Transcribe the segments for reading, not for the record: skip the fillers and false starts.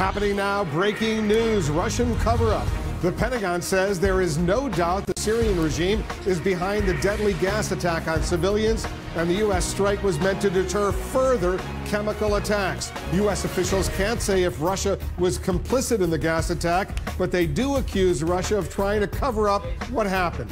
Happening now, breaking news, Russian cover-up. The Pentagon says there is no doubt the Syrian regime is behind the deadly gas attack on civilians, and the U.S. strike was meant to deter further chemical attacks. U.S. officials can't say if Russia was complicit in the gas attack, but they do accuse Russia of trying to cover up what happened.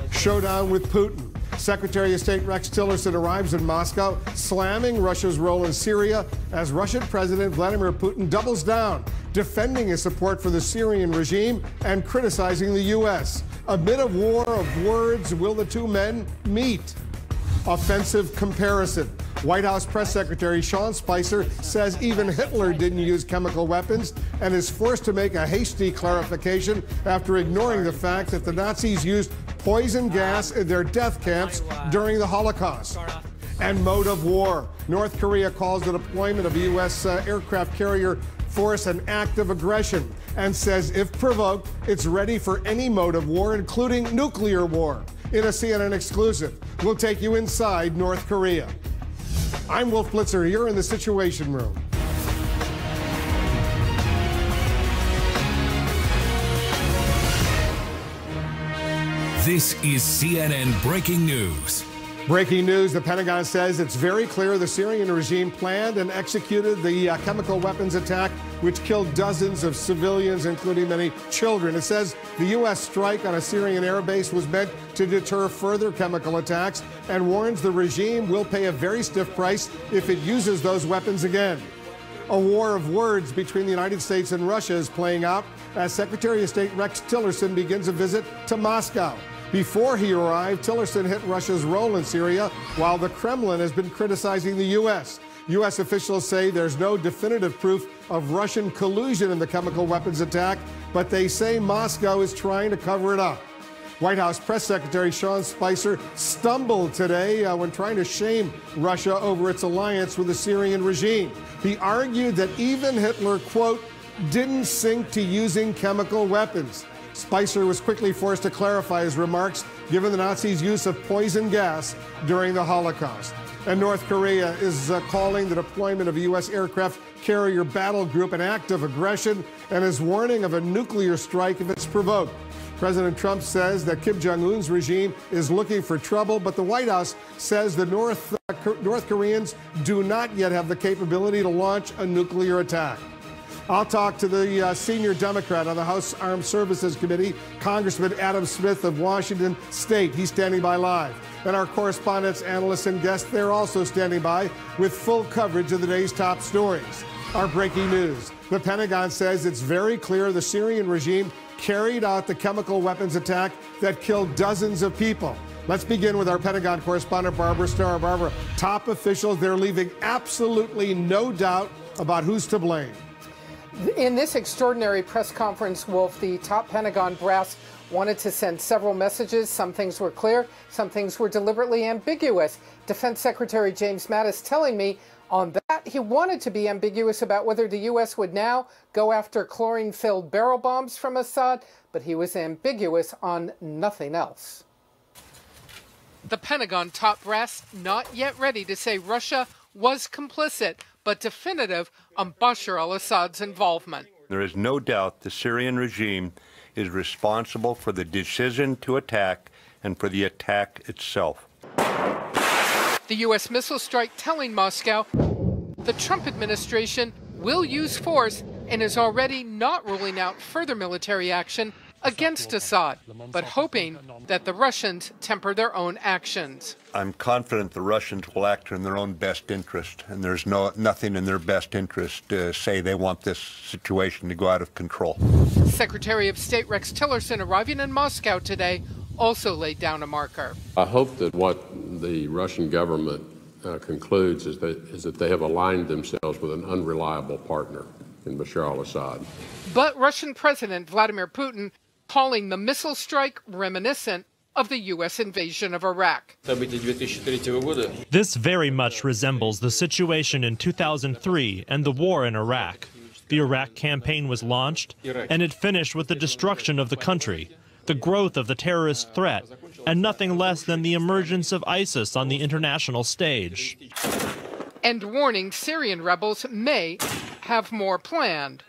Showdown with Putin. Secretary of State Rex Tillerson arrives in Moscow, slamming Russia's role in Syria as Russian President Vladimir Putin doubles down, defending his support for the Syrian regime and criticizing the U.S. Amid a war of words, will the two men meet? Offensive comparison. White House Press Secretary Sean Spicer says even Hitler didn't use chemical weapons and is forced to make a hasty clarification after ignoring the fact that the Nazis used poison gas in their death camps during the Holocaust. And mode of war. North Korea calls the deployment of a U.S. aircraft carrier force an act of aggression and says if provoked, it's ready for any mode of war, including nuclear war. In a CNN exclusive, we'll take you inside North Korea. I'm Wolf Blitzer. You're in the Situation Room. This is CNN Breaking News. Breaking news, the Pentagon says it's very clear the Syrian regime planned and executed the chemical weapons attack, which killed dozens of civilians, including many children. It says the U.S. strike on a Syrian airbase was meant to deter further chemical attacks and warns the regime will pay a very stiff price if it uses those weapons again. A war of words between the United States and Russia is playing out as Secretary of State Rex Tillerson begins a visit to Moscow. Before he arrived, Tillerson hit Russia's role in Syria, while the Kremlin has been criticizing the U.S. U.S. officials say there's no definitive proof of Russian collusion in the chemical weapons attack, but they say Moscow is trying to cover it up. White House Press Secretary Sean Spicer stumbled today when trying to shame Russia over its alliance with the Syrian regime. He argued that even Hitler, quote, didn't sink to using chemical weapons. Spicer was quickly forced to clarify his remarks, given the Nazis' use of poison gas during the Holocaust. And North Korea is calling the deployment of a U.S. aircraft carrier battle group an act of aggression and is warning of a nuclear strike if it's provoked. President Trump says that Kim Jong-un's regime is looking for trouble, but the White House says the North Koreans do not yet have the capability to launch a nuclear attack. I'll talk to the senior Democrat on the House Armed Services Committee, Congressman Adam Smith of Washington State. He's standing by live. And our correspondents, analysts, and guests, they're also standing by with full coverage of the day's top stories. Our breaking news. The Pentagon says it's very clear the Syrian regime carried out the chemical weapons attack that killed dozens of people. Let's begin with our Pentagon correspondent, Barbara Starr. Barbara, top officials, they're leaving absolutely no doubt about who's to blame. In this extraordinary press conference, Wolf, the top Pentagon brass wanted to send several messages. Some things were clear, some things were deliberately ambiguous. Defense Secretary James Mattis telling me on that he wanted to be ambiguous about whether the U.S. would now go after chlorine-filled barrel bombs from Assad, but he was ambiguous on nothing else. The Pentagon top brass not yet ready to say Russia was complicit, but definitive on Bashar al-Assad's involvement. There is no doubt the Syrian regime is responsible for the decision to attack and for the attack itself. The U.S. missile strike telling Moscow the Trump administration will use force and is already not ruling out further military action against Assad, but hoping that the Russians temper their own actions. I'm confident the Russians will act in their own best interest, and there's nothing in their best interest to say they want this situation to go out of control. Secretary of State Rex Tillerson arriving in Moscow today also laid down a marker. I hope that what the Russian government concludes is that they have aligned themselves with an unreliable partner in Bashar al-Assad. But Russian President Vladimir Putin calling the missile strike reminiscent of the U.S. invasion of Iraq. This very much resembles the situation in 2003 and the war in Iraq. The Iraq campaign was launched, and it finished with the destruction of the country, the growth of the terrorist threat, and nothing less than the emergence of ISIS on the international stage. And warning Syrian rebels may have more planned.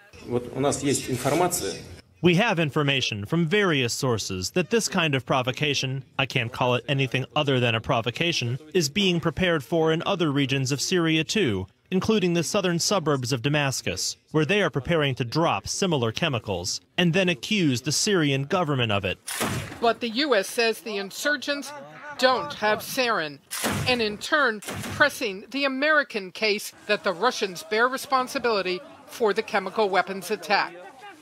We have information from various sources that this kind of provocation, I can't call it anything other than a provocation, is being prepared for in other regions of Syria too, including the southern suburbs of Damascus, where they are preparing to drop similar chemicals, and then accuse the Syrian government of it. But the U.S. says the insurgents don't have sarin, and in turn pressing the American case that the Russians bear responsibility for the chemical weapons attack.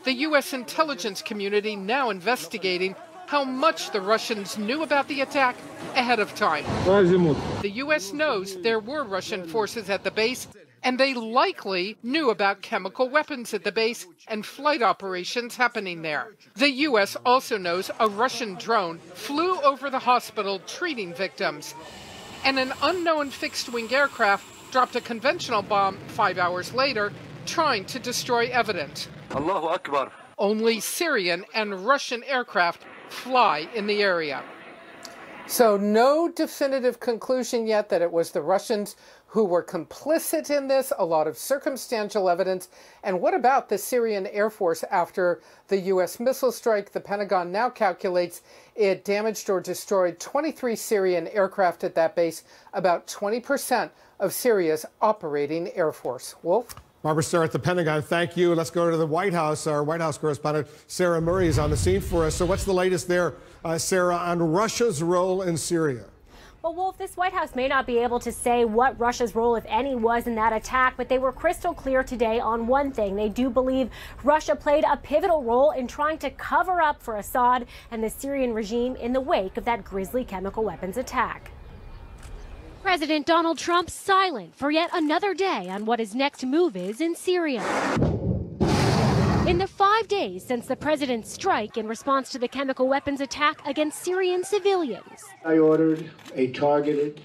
The U.S. intelligence community now investigating how much the Russians knew about the attack ahead of time. The U.S. knows there were Russian forces at the base, and they likely knew about chemical weapons at the base and flight operations happening there. The U.S. also knows a Russian drone flew over the hospital treating victims, and an unknown fixed-wing aircraft dropped a conventional bomb 5 hours later, trying to destroy evidence. Allahu Akbar. Only Syrian and Russian aircraft fly in the area. So no definitive conclusion yet that it was the Russians who were complicit in this, a lot of circumstantial evidence. And what about the Syrian Air Force after the U.S. missile strike? The Pentagon now calculates it damaged or destroyed 23 Syrian aircraft at that base, about 20% of Syria's operating Air Force. Wolf? Barbara Starr at the Pentagon, thank you. Let's go to the White House. Our White House correspondent, Sarah Murray, is on the scene for us. So what's the latest there, Sarah, on Russia's role in Syria? Well, Wolf, this White House may not be able to say what Russia's role, if any, was in that attack, but they were crystal clear today on one thing. They do believe Russia played a pivotal role in trying to cover up for Assad and the Syrian regime in the wake of that grisly chemical weapons attack. President Donald Trump silent for yet another day on what his next move is in Syria. In the 5 days since the president's strike in response to the chemical weapons attack against Syrian civilians, I ordered a targeted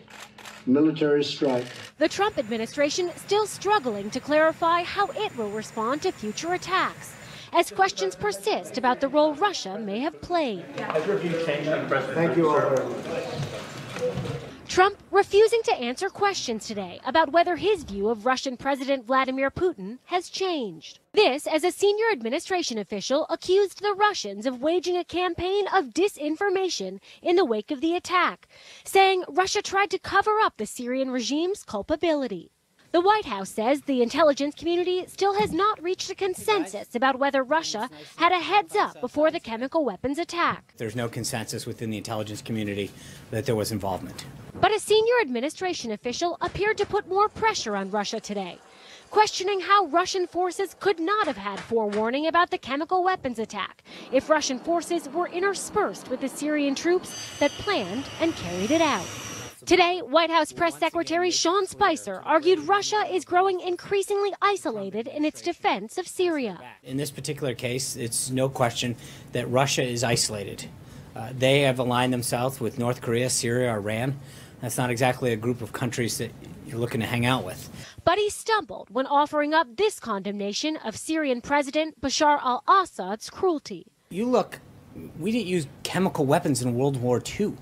military strike. The Trump administration still struggling to clarify how it will respond to future attacks, as questions persist about the role Russia may have played. Has your view changed on President? Thank you all very much. Trump refusing to answer questions today about whether his view of Russian President Vladimir Putin has changed. This as a senior administration official accused the Russians of waging a campaign of disinformation in the wake of the attack, saying Russia tried to cover up the Syrian regime's culpability. The White House says the intelligence community still has not reached a consensus about whether Russia had a heads up before the chemical weapons attack. There's no consensus within the intelligence community that there was involvement. But a senior administration official appeared to put more pressure on Russia today, questioning how Russian forces could not have had forewarning about the chemical weapons attack if Russian forces were interspersed with the Syrian troops that planned and carried it out. Today, White House Press Secretary Sean Spicer argued Russia is growing increasingly isolated in its defense of Syria. In this particular case, it's no question that Russia is isolated. They have aligned themselves with North Korea, Syria, Iran. That's not exactly a group of countries that you're looking to hang out with. But he stumbled when offering up this condemnation of Syrian President Bashar al-Assad's cruelty. You look, we didn't use chemical weapons in World War II.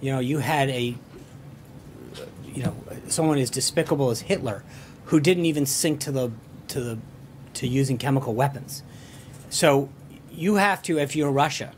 You know, you had someone as despicable as Hitler who didn't even sink to using chemical weapons. So you have to, if you're Russia,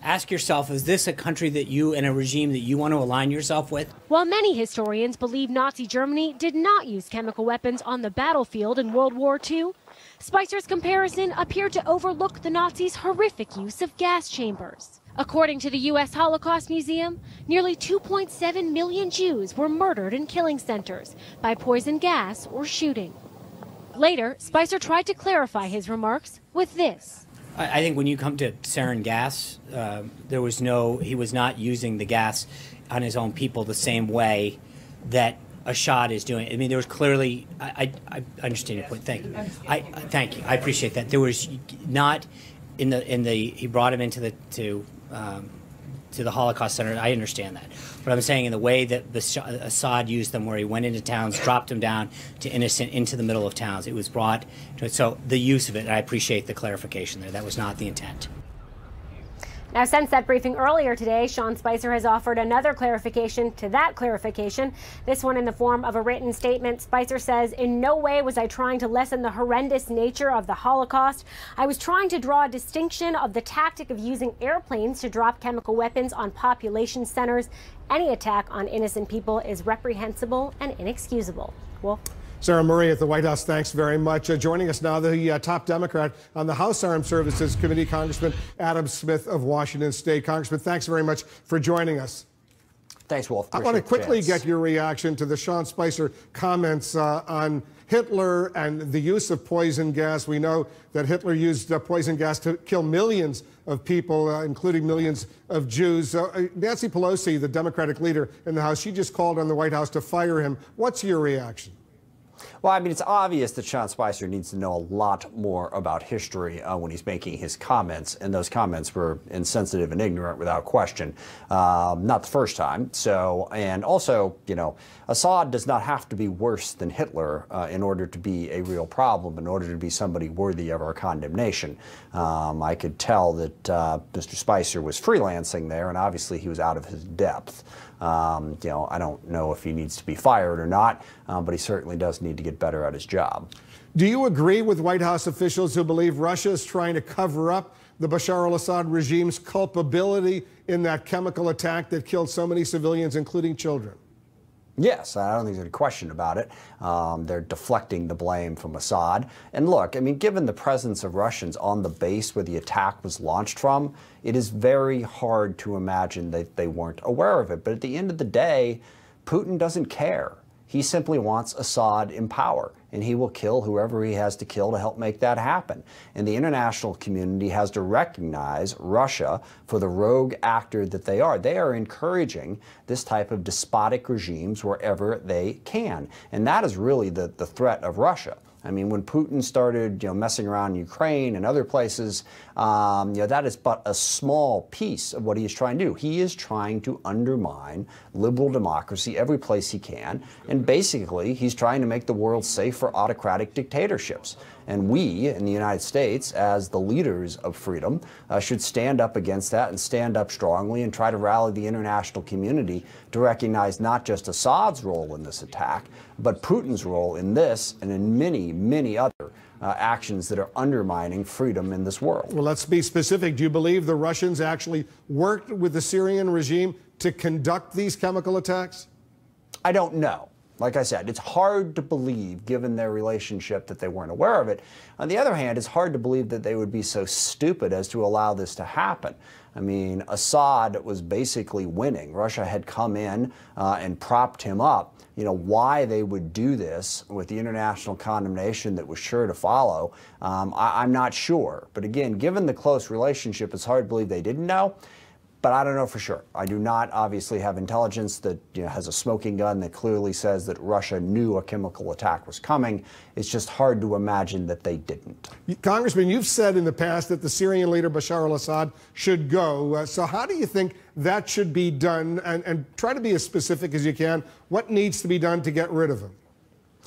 ask yourself, is this a country that you and a regime that you want to align yourself with? While many historians believe Nazi Germany did not use chemical weapons on the battlefield in World War II, Spicer's comparison appeared to overlook the Nazis' horrific use of gas chambers. According to the U.S. Holocaust Museum, nearly 2.7 million Jews were murdered in killing centers by poison gas or shooting. Later, Spicer tried to clarify his remarks with this. I think when you come to sarin gas, he was not using the gas on his own people the same way that Assad is doing. I mean, there was clearly, I understand your point. Thank you. Thank you. I appreciate that. There was not he brought him into to the Holocaust Center. I understand that. But I'm saying in the way that Assad used them, where he went into towns, dropped them down to innocent into the middle of towns, it was brought to it. So the use of it, and I appreciate the clarification there. That was not the intent. Now, since that briefing earlier today, Sean Spicer has offered another clarification to that clarification, this one in the form of a written statement. Spicer says, "In no way was I trying to lessen the horrendous nature of the Holocaust. I was trying to draw a distinction of the tactic of using airplanes to drop chemical weapons on population centers. Any attack on innocent people is reprehensible and inexcusable." Wolf? Sarah Murray at the White House, thanks very much. Joining us now, the top Democrat on the House Armed Services Committee, Congressman Adam Smith of Washington State. Congressman, thanks very much for joining us. Thanks, Wolf. I want to quickly get your reaction to the Sean Spicer comments on Hitler and the use of poison gas. We know that Hitler used poison gas to kill millions of people, including millions of Jews. Nancy Pelosi, the Democratic leader in the House, she just called on the White House to fire him. What's your reaction? Well, I mean, it's obvious that Sean Spicer needs to know a lot more about history when he's making his comments, and those comments were insensitive and ignorant without question. Not the first time. So, and also, you know, Assad does not have to be worse than Hitler in order to be a real problem, in order to be somebody worthy of our condemnation. I could tell that Mr. Spicer was freelancing there, and obviously he was out of his depth. You know, I don't know if he needs to be fired or not, but he certainly does need to get better at his job. Do you agree with White House officials who believe Russia is trying to cover up the Bashar al-Assad regime's culpability in that chemical attack that killed so many civilians, including children? Yes, I don't think there's any question about it. They're deflecting the blame from Assad. And look, I mean, given the presence of Russians on the base where the attack was launched from, it is very hard to imagine that they weren't aware of it. But at the end of the day, Putin doesn't care. He simply wants Assad in power, and he will kill whoever he has to kill to help make that happen. And the international community has to recognize Russia for the rogue actor that they are. They are encouraging this type of despotic regimes wherever they can. And that is really the threat of Russia. I mean, when Putin started, messing around in Ukraine and other places, that is but a small piece of what he is trying to do. He is trying to undermine liberal democracy every place he can, and basically he's trying to make the world safe for autocratic dictatorships. And we in the United States, as the leaders of freedom, should stand up against that and stand up strongly and try to rally the international community to recognize not just Assad's role in this attack, but Putin's role in this and in many, many other actions that are undermining freedom in this world. Well, let's be specific. Do you believe the Russians actually worked with the Syrian regime to conduct these chemical attacks? I don't know. Like I said, it's hard to believe, given their relationship, that they weren't aware of it. On the other hand, it's hard to believe that they would be so stupid as to allow this to happen. I mean, Assad was basically winning. Russia had come in and propped him up. Why they would do this with the international condemnation that was sure to follow, I'm not sure. But again, given the close relationship, it's hard to believe they didn't know. But I don't know for sure. I do not obviously have intelligence that has a smoking gun that clearly says that Russia knew a chemical attack was coming. It's just hard to imagine that they didn't. Congressman, you've said in the past that the Syrian leader Bashar al-Assad should go. So how do you think that should be done? And try to be as specific as you can. What needs to be done to get rid of him?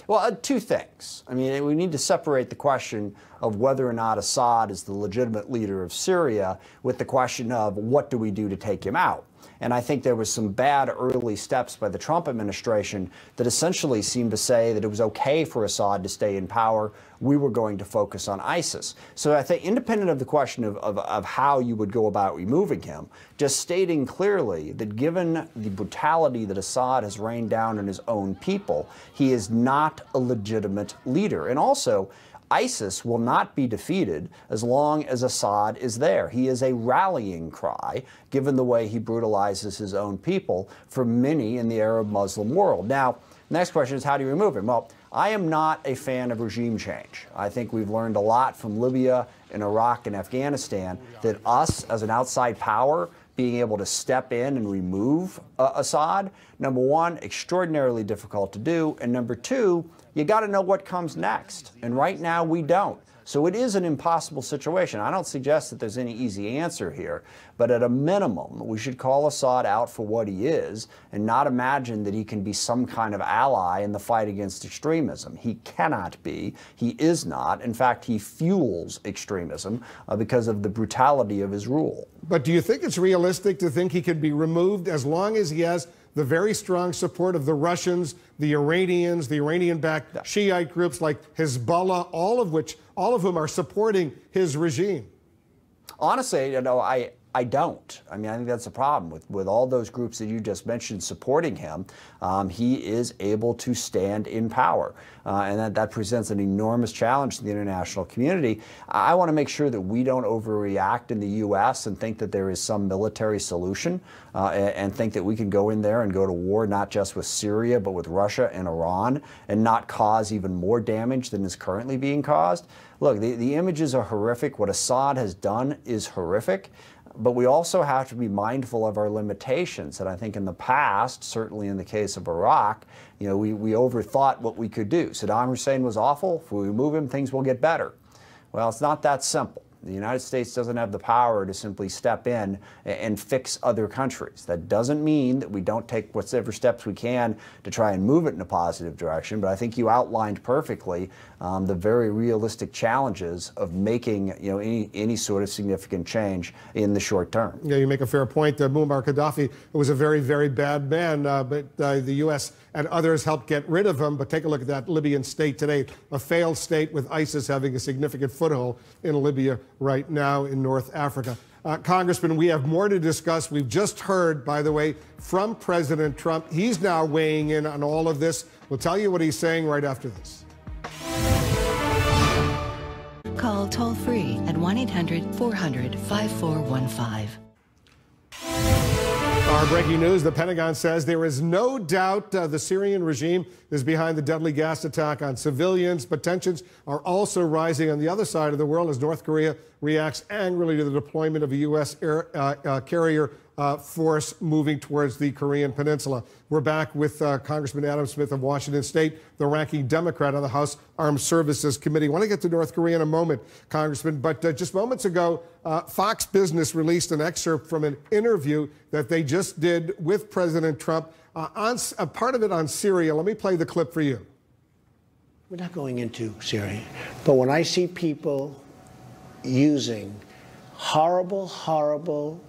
Well, two things. I mean, we need to separate the question of whether or not Assad is the legitimate leader of Syria with the question of what do we do to take him out. And I think there was some bad early steps by the Trump administration that essentially seemed to say that it was okay for Assad to stay in power. We were going to focus on ISIS. So I think independent of the question of how you would go about removing him, just stating clearly that given the brutality that Assad has rained down on his own people, he is not a legitimate leader. And also, ISIS will not be defeated as long as Assad is there. He is a rallying cry, given the way he brutalizes his own people, for many in the Arab Muslim world. Now, the next question is, how do you remove him? Well, I am not a fan of regime change. I think we've learned a lot from Libya and Iraq and Afghanistan that us, as an outside power, being able to step in and remove Assad, number one, extraordinarily difficult to do, and number two, you got to know what comes next. And right now we don't. So it is an impossible situation. I don't suggest that there's any easy answer here, but at a minimum, we should call Assad out for what he is and not imagine that he can be some kind of ally in the fight against extremism. He cannot be. He is not. In fact, he fuels extremism because of the brutality of his rule. But do you think it's realistic to think he could be removed as long as he has the very strong support of the Russians, the Iranians, the Iranian-backed Shiite groups like Hezbollah, all of whom are supporting his regime? Honestly, I don't. I mean, I think that's the problem with all those groups that you just mentioned supporting him. He is able to stand in power, and that presents an enormous challenge to the international community. I want to make sure that we don't overreact in the U.S. and think that there is some military solution and think that we can go in there and go to war not just with Syria but with Russia and Iran and not cause even more damage than is currently being caused. Look, the images are horrific. What Assad has done is horrific. But we also have to be mindful of our limitations. And I think in the past, certainly in the case of Iraq, we overthought what we could do. Saddam Hussein was awful. If we remove him, things will get better. Well, it's not that simple. The United States doesn't have the power to simply step in and fix other countries. That doesn't mean that we don't take whatever steps we can to try and move it in a positive direction, but I think you outlined perfectly the very realistic challenges of making any sort of significant change in the short term. Yeah, you make a fair point. Muammar Gaddafi was a very, very bad man, but the U.S. and others helped get rid of him. But take a look at that Libyan state today, a failed state with ISIS having a significant foothold in Libya right now in North Africa. Congressman, we have more to discuss. We've just heard, by the way, from President Trump. He's now weighing in on all of this. We'll tell you what he's saying right after this. Call toll-free at 1-800-400-5415. Our breaking news, the Pentagon says there is no doubt the Syrian regime is behind the deadly gas attack on civilians, but tensions are also rising on the other side of the world as North Korea reacts angrily to the deployment of a U.S. carrier force moving towards the Korean Peninsula. We're back with Congressman Adam Smith of Washington State, the ranking Democrat on the House Armed Services Committee. I want to get to North Korea in a moment, Congressman, but just moments ago, Fox Business released an excerpt from an interview that they just did with President Trump, on a part of it on Syria. Let me play the clip for you. We're not going into Syria, but when I see people using horrible, horrible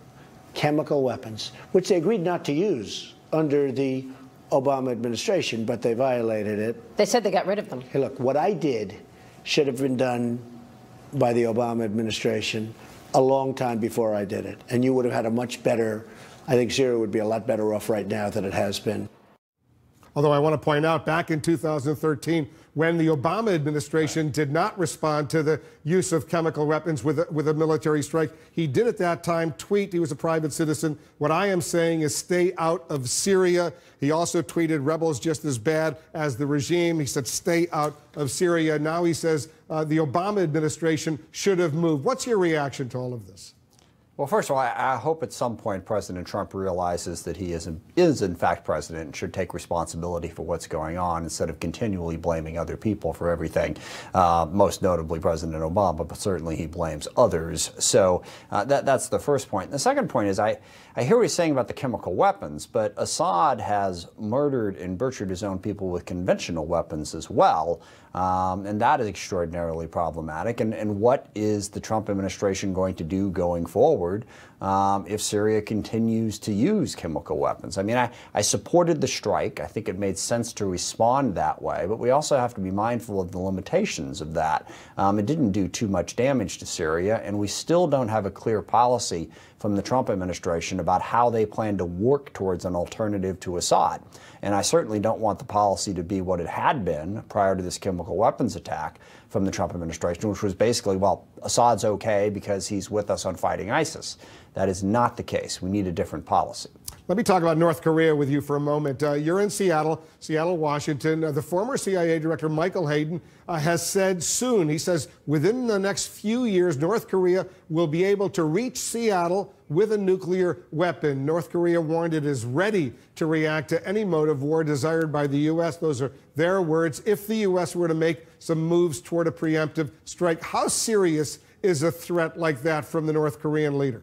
chemical weapons, which they agreed not to use under the Obama administration, but they violated it. They said they got rid of them. Hey, look, what I did should have been done by the Obama administration a long time before I did it. And you would have had a much better, I think Syria would be a lot better off right now than it has been. Although I want to point out, back in 2013, when the Obama administration did not respond to the use of chemical weapons with a military strike, he did at that time tweet, he was a private citizen, what I am saying is stay out of Syria. He also tweeted rebels just as bad as the regime. He said stay out of Syria. Now he says the Obama administration should have moved. What's your reaction to all of this? Well, first of all, I hope at some point President Trump realizes that he is in fact president and should take responsibility for what's going on instead of continually blaming other people for everything, most notably President Obama, but certainly he blames others. So that's the first point. And the second point is I hear what he's saying about the chemical weapons, but Assad has murdered and butchered his own people with conventional weapons as well. And that is extraordinarily problematic. And what is the Trump administration going to do going forward if Syria continues to use chemical weapons? I mean, I supported the strike. I think it made sense to respond that way. But we also have to be mindful of the limitations of that. It didn't do too much damage to Syria, and we still don't have a clear policy from the Trump administration about how they plan to work towards an alternative to Assad. And I certainly don't want the policy to be what it had been prior to this chemical weapons attack from the Trump administration, which was basically, well, Assad's okay because he's with us on fighting ISIS. That is not the case. We need a different policy. Let me talk about North Korea with you for a moment. You're in Seattle, Washington. The former CIA director, Michael Hayden, has said soon, he says within the next few years, North Korea will be able to reach Seattle with a nuclear weapon. North Korea warned it is ready to react to any mode of war desired by the U.S. Those are their words. If the U.S. were to make some moves toward a preemptive strike. How serious is a threat like that from the North Korean leader?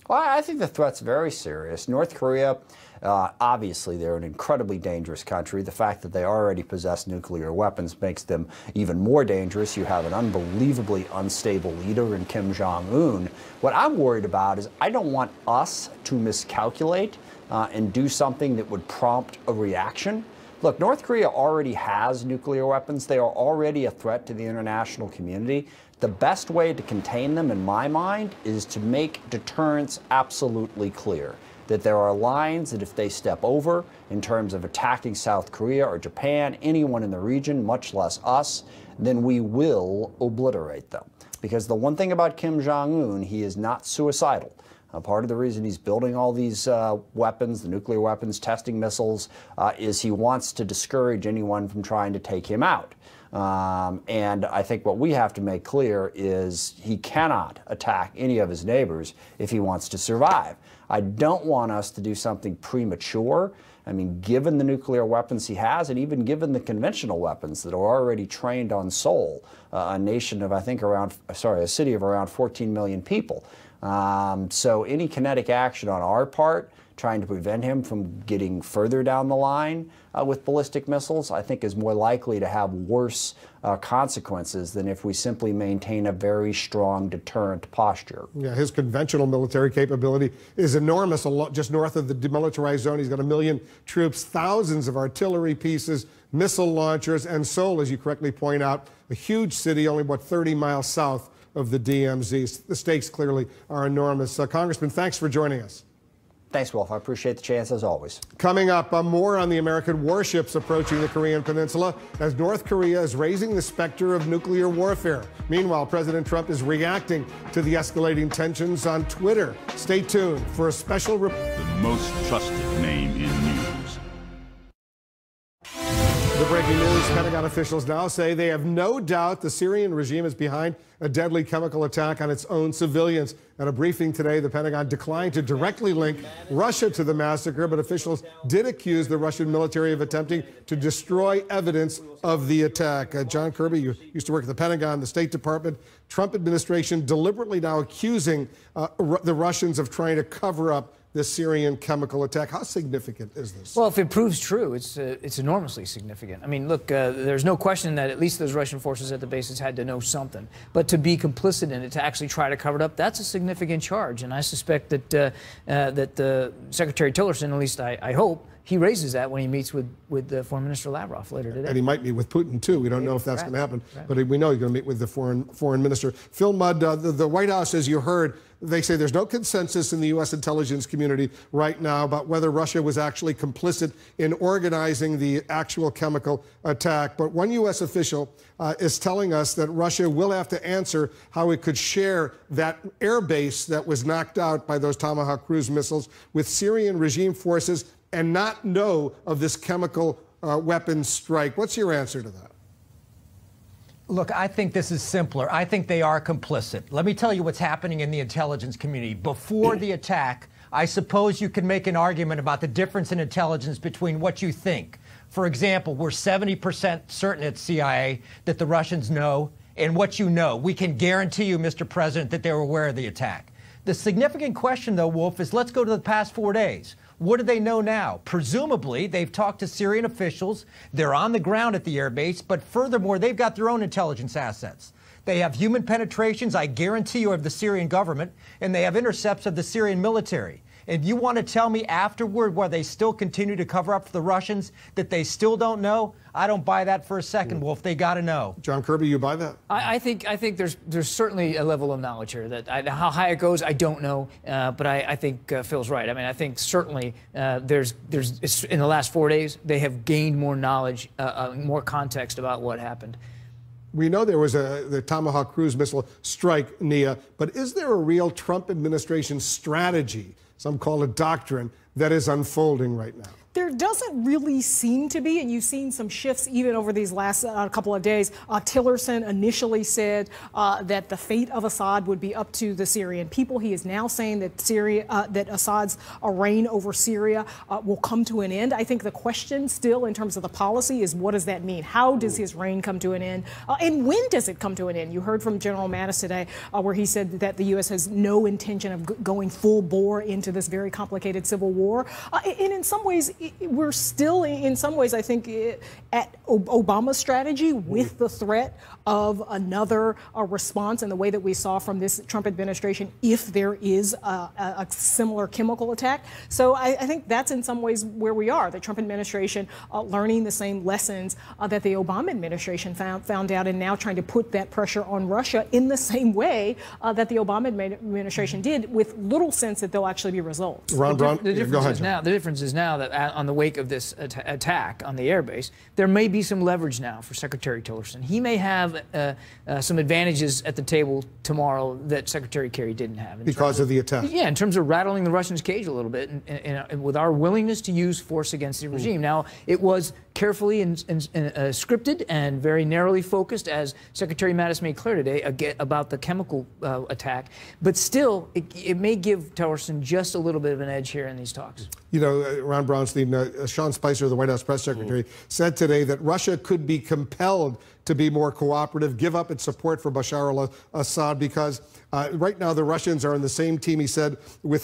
Well, I think the threat's very serious. North Korea, obviously, they're an incredibly dangerous country. The fact that they already possess nuclear weapons makes them even more dangerous. You have an unbelievably unstable leader in Kim Jong-un. What I'm worried about is I don't want us to miscalculate and do something that would prompt a reaction. Look, North Korea already has nuclear weapons. They are already a threat to the international community. The best way to contain them, in my mind, is to make deterrence absolutely clear. That there are lines that if they step over in terms of attacking South Korea or Japan, anyone in the region, much less us, then we will obliterate them. Because the one thing about Kim Jong-un, he is not suicidal. Part of the reason he's building all these weapons, the nuclear weapons, testing missiles, is he wants to discourage anyone from trying to take him out. And I think what we have to make clear is he cannot attack any of his neighbors if he wants to survive. I don't want us to do something premature. I mean, given the nuclear weapons he has, and even given the conventional weapons that are already trained on Seoul, a nation of, I think, a city of around 14 million people. So any kinetic action on our part, trying to prevent him from getting further down the line with ballistic missiles, I think is more likely to have worse consequences than if we simply maintain a very strong deterrent posture. Yeah, his conventional military capability is enormous. Just north of the demilitarized zone, he's got 1 million troops, thousands of artillery pieces, missile launchers, and Seoul, as you correctly point out, a huge city only about 30 miles south of the DMZ. The stakes clearly are enormous. Congressman, thanks for joining us. Thanks, Wolf. I appreciate the chance, as always. Coming up, more on the American warships approaching the Korean Peninsula as North Korea is raising the specter of nuclear warfare. Meanwhile, President Trump is reacting to the escalating tensions on Twitter. Stay tuned for a special report. The most trusted name in news. The breaking news, Pentagon officials now say they have no doubt the Syrian regime is behind a deadly chemical attack on its own civilians. At a briefing today, the Pentagon declined to directly link Russia to the massacre, but officials did accuse the Russian military of attempting to destroy evidence of the attack. John Kirby, you used to work at the Pentagon, the State Department. Trump administration deliberately now accusing the Russians of trying to cover up the Syrian chemical attack. How significant is this? Well, if it proves true, it's enormously significant. I mean, look, there's no question that at least those Russian forces at the bases had to know something. But to be complicit in it, to actually try to cover it up, that's a significant charge. And I suspect that Secretary Tillerson, at least I hope, he raises that when he meets with Foreign Minister Lavrov later today. And he might meet with Putin, too. We don't know if that's going to happen. Right. But we know he's going to meet with the foreign minister. Phil Mudd, the White House, as you heard, they say there's no consensus in the U.S. intelligence community right now about whether Russia was actually complicit in organizing the actual chemical attack. But one U.S. official is telling us that Russia will have to answer how it could share that air base that was knocked out by those Tomahawk cruise missiles with Syrian regime forces and not know of this chemical weapons strike. What's your answer to that? Look, I think this is simpler. I think they are complicit. Let me tell you what's happening in the intelligence community. Before the attack, I suppose you could make an argument about the difference in intelligence between what you think. For example, we're 70% certain at CIA that the Russians know, and what you know. We can guarantee you, Mr. President, that they were aware of the attack. The significant question, though, Wolf, is let's go to the past 4 days. What do they know now? Presumably, they've talked to Syrian officials. They're on the ground at the airbase, but furthermore, they've got their own intelligence assets. They have human penetrations, I guarantee you, of the Syrian government, and they have intercepts of the Syrian military. And you want to tell me afterward why they still continue to cover up for the Russians, that they still don't know? I don't buy that for a second, Wolf. They got to know. John Kirby, you buy that? I think there's certainly a level of knowledge here. How high it goes, I don't know, but I think Phil's right. I mean, I think certainly there's in the last 4 days they have gained more knowledge, more context about what happened. We know there was the Tomahawk cruise missile strike, Nia, but is there a real Trump administration strategy, some call it doctrine, that is unfolding right now? There doesn't really seem to be, and you've seen some shifts even over these last couple of days. Tillerson initially said that the fate of Assad would be up to the Syrian people. He is now saying that that Assad's reign over Syria will come to an end. I think the question still in terms of the policy is, what does that mean? How does his reign come to an end? And when does it come to an end? You heard from General Mattis today where he said that the U.S. has no intention of going full bore into this very complicated civil war. And in some ways, we're still, in some ways, I think, at Obama's strategy with the threat of another response in the way that we saw from this Trump administration if there is a similar chemical attack. So I think that's in some ways where we are, the Trump administration learning the same lessons that the Obama administration found out, and now trying to put that pressure on Russia in the same way that the Obama administration did, with little sense that there'll actually be results. Ron Brown, the difference is now that on the wake of this attack on the airbase, there may be some leverage now for Secretary Tillerson. He may have some advantages at the table tomorrow that Secretary Kerry didn't have. Because of the attack. Yeah, in terms of rattling the Russians' cage a little bit, and with our willingness to use force against the regime. Now, it was carefully and scripted and very narrowly focused, as Secretary Mattis made clear today, about the chemical attack. But still, it may give Tillerson just a little bit of an edge here in these talks. You know, Ron Brownstein, Sean Spicer, the White House press secretary, said today that Russia could be compelled to be more cooperative, give up its support for Bashar al-Assad, because right now the Russians are on the same team, he said, with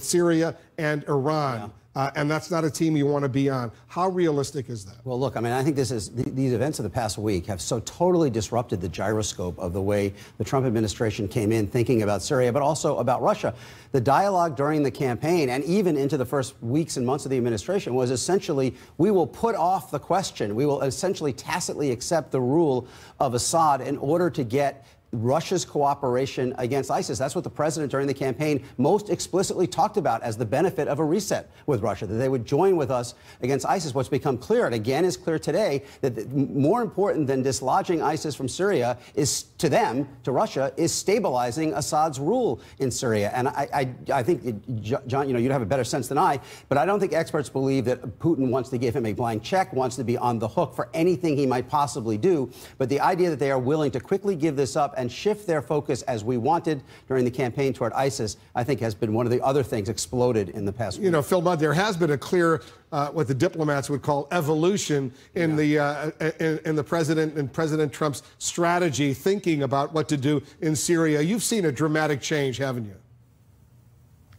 Syria and Iran. Yeah. And that's not a team you want to be on. How realistic is that? Well, look, I mean, I think these events of the past week have so totally disrupted the gyroscope of the way the Trump administration came in thinking about Syria, but also about Russia. The dialogue during the campaign and even into the first weeks and months of the administration was essentially, we will put off the question. We will essentially tacitly accept the rule of Assad in order to get Russia's cooperation against ISIS. That's what the president during the campaign most explicitly talked about as the benefit of a reset with Russia, that they would join with us against ISIS. What's become clear, and again is clear today, that more important than dislodging ISIS from Syria is, to them, to Russia, is stabilizing Assad's rule in Syria. And I think, John, you know, you'd have a better sense than I, but I don't think experts believe that Putin wants to give him a blank check, wants to be on the hook for anything he might possibly do. But the idea that they are willing to quickly give this up and shift their focus, as we wanted during the campaign, toward ISIS, I think has been one of the other things exploded in the past week. You know, Phil Mudd, there has been a clear, what the diplomats would call evolution in the president and President Trump's strategy, thinking about what to do in Syria. You've seen a dramatic change, haven't you?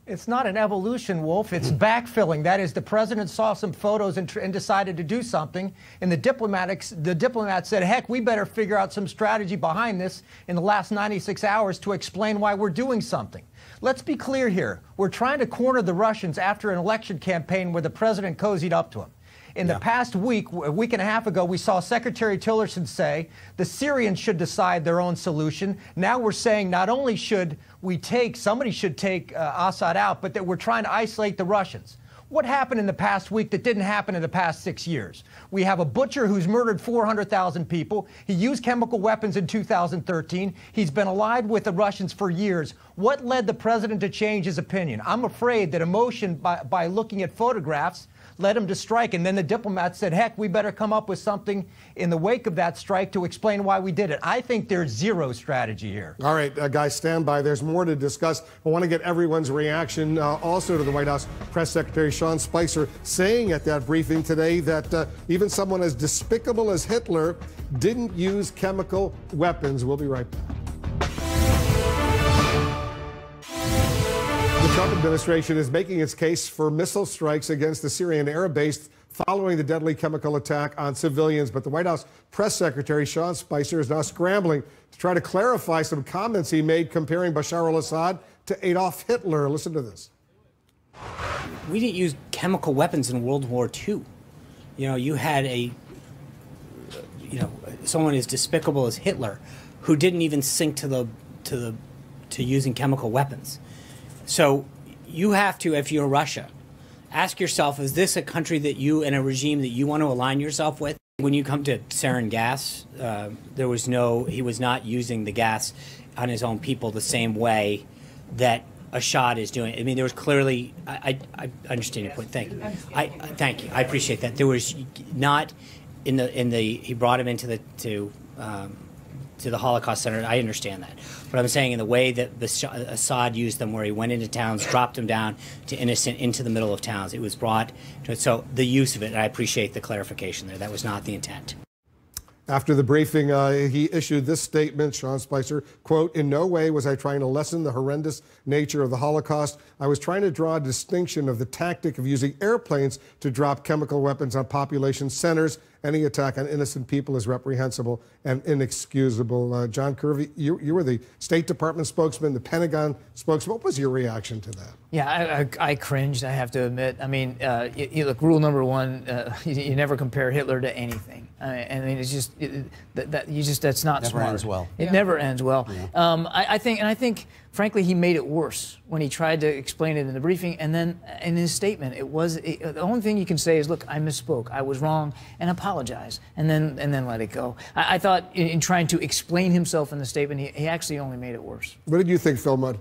It's not an evolution, Wolf. It's backfilling. That is, the president saw some photos and decided to do something, and the diplomats said, heck, we better figure out some strategy behind this in the last 96 hours to explain why we're doing something. Let's be clear here. We're trying to corner the Russians after an election campaign where the president cozied up to them. In the past week, a week and a half ago, we saw Secretary Tillerson say the Syrians should decide their own solution. Now we're saying not only should somebody should take Assad out, but that we're trying to isolate the Russians. What happened in the past week that didn't happen in the past 6 years? We have a butcher who's murdered 400,000 people. He used chemical weapons in 2013. He's been allied with the Russians for years. What led the president to change his opinion? I'm afraid that emotion by looking at photographs led him to strike, and then the diplomats said, heck, we better come up with something in the wake of that strike to explain why we did it. I think there's zero strategy here. All right, guys, stand by. There's more to discuss. I want to get everyone's reaction also to the White House Press Secretary Sean Spicer saying at that briefing today that even someone as despicable as Hitler didn't use chemical weapons. We'll be right back. The Trump administration is making its case for missile strikes against the Syrian air base following the deadly chemical attack on civilians. But the White House press secretary, Sean Spicer, is now scrambling to try to clarify some comments he made comparing Bashar al-Assad to Adolf Hitler. Listen to this. We didn't use chemical weapons in World War II. You know, you had someone as despicable as Hitler who didn't even sink to using chemical weapons. So you have to, if you're Russia, ask yourself, is this a country that you and a regime that you want to align yourself with? When you come to sarin gas, he was not using the gas on his own people the same way that Assad is doing. I mean, there was clearly. I understand your point. Thank you. Thank you. I appreciate that. There was not in the. He brought him into the to the Holocaust Center. I understand that, but I'm saying in the way that Assad used them, where he went into towns, dropped them down to innocent into the middle of towns. It was brought. So the use of it. And I appreciate the clarification there. That was not the intent. After the briefing, he issued this statement, Sean Spicer, quote, "In no way was I trying to lessen the horrendous nature of the Holocaust. I was trying to draw a distinction of the tactic of using airplanes to drop chemical weapons on population centers. Any attack on innocent people is reprehensible and inexcusable." John Kirby, you were the State Department spokesman, the Pentagon spokesman. What was your reaction to that? Yeah, I cringed, I have to admit. I mean, look, rule number one, you never compare Hitler to anything. I mean, it's just, that's not smart. Never ends well. It never ends well. Yeah. I think, frankly, he made it worse when he tried to explain it in the briefing, and then in his statement, the only thing you can say is, look, I misspoke, I was wrong, and apologize, and then let it go. I thought in trying to explain himself in the statement, he actually only made it worse. What did you think, Phil Mudd?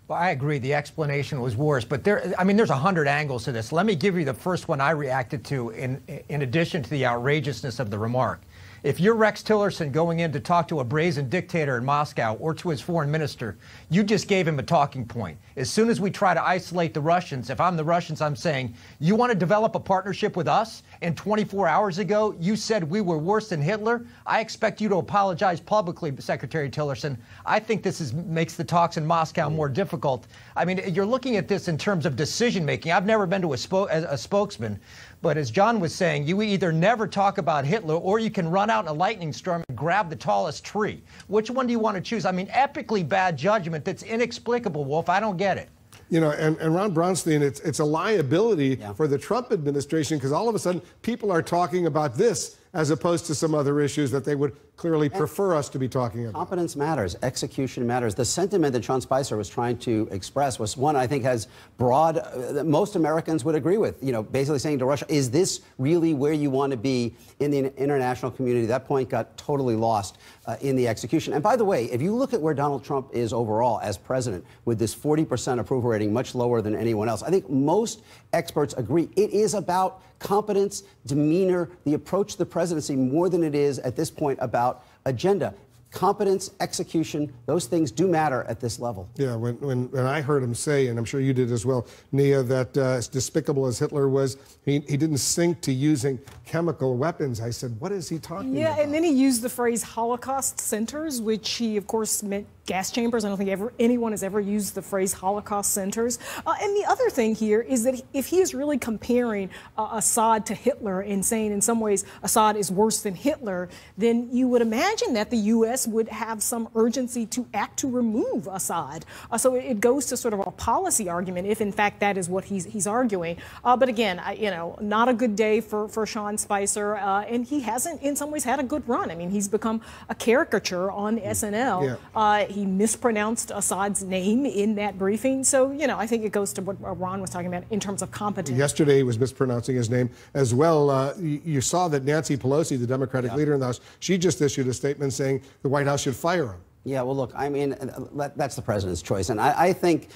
Well, I agree. The explanation was worse, but there's 100 angles to this. Let me give you the first one I reacted to in addition to the outrageousness of the remark. If you're Rex Tillerson going in to talk to a brazen dictator in Moscow or to his foreign minister, you just gave him a talking point. As soon as we try to isolate the Russians, if I'm the Russians, I'm saying, you want to develop a partnership with us? And 24 hours ago, you said we were worse than Hitler? I expect you to apologize publicly, Secretary Tillerson. I think this makes the talks in Moscow more difficult. I mean, you're looking at this in terms of decision-making. I've never been to a spokesman. But as John was saying, you either never talk about Hitler or you can run out in a lightning storm and grab the tallest tree. Which one do you want to choose? I mean, epically bad judgment that's inexplicable, Wolf. I don't get it. You know, and Ron Braunstein, it's a liability for the Trump administration because all of a sudden people are talking about this as opposed to some other issues that they would clearly prefer us to be talking about. Competence matters. Execution matters. The sentiment that Sean Spicer was trying to express was one I think has that most Americans would agree with. You know, basically saying to Russia, is this really where you want to be in the international community? That point got totally lost in the execution. And by the way, if you look at where Donald Trump is overall as president, with this 40% approval rating, much lower than anyone else, I think most experts agree it is about competence, demeanor, the approach to the presidency more than it is at this point about agenda. Competence, execution, those things do matter at this level. Yeah, when I heard him say, and I'm sure you did as well, Nia, that as despicable as Hitler was, he didn't sink to using chemical weapons. I said, what is he talking about? Yeah, and then he used the phrase Holocaust centers, which he, of course, meant gas chambers. I don't think anyone has ever used the phrase Holocaust centers. And the other thing here is that if he is really comparing Assad to Hitler and saying in some ways Assad is worse than Hitler, then you would imagine that the U.S. would have some urgency to act to remove Assad. So it goes to sort of a policy argument if in fact that is what he's arguing. But again, not a good day for Sean Spicer, and he hasn't in some ways had a good run. I mean, he's become a caricature on SNL. Yeah. He mispronounced Assad's name in that briefing. So, I think it goes to what Ron was talking about in terms of competence. Yesterday he was mispronouncing his name as well. You saw that Nancy Pelosi, the Democratic leader in the House, she just issued a statement saying the White House should fire him. Yeah, well, look, I mean, that's the president's choice. And I think,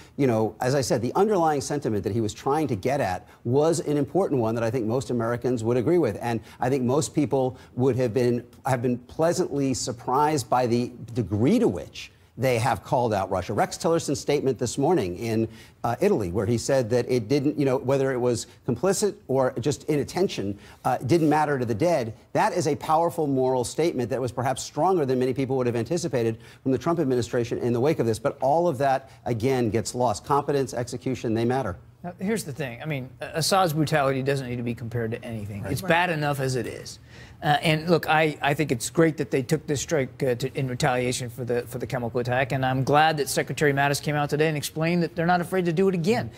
as I said, the underlying sentiment that he was trying to get at was an important one that I think most Americans would agree with. And I think most people would have been pleasantly surprised by the degree to which they have called out Russia. Rex Tillerson's statement this morning in Italy, where he said that it didn't, whether it was complicit or just inattention, didn't matter to the dead. That is a powerful moral statement that was perhaps stronger than many people would have anticipated from the Trump administration in the wake of this. But all of that, again, gets lost. Competence, execution, they matter. Now, here's the thing. I mean, Assad's brutality doesn't need to be compared to anything. Right. It's bad enough as it is. And look, I think it's great that they took this strike in retaliation for the chemical attack, and I'm glad that Secretary Mattis came out today and explained that they're not afraid to do it again.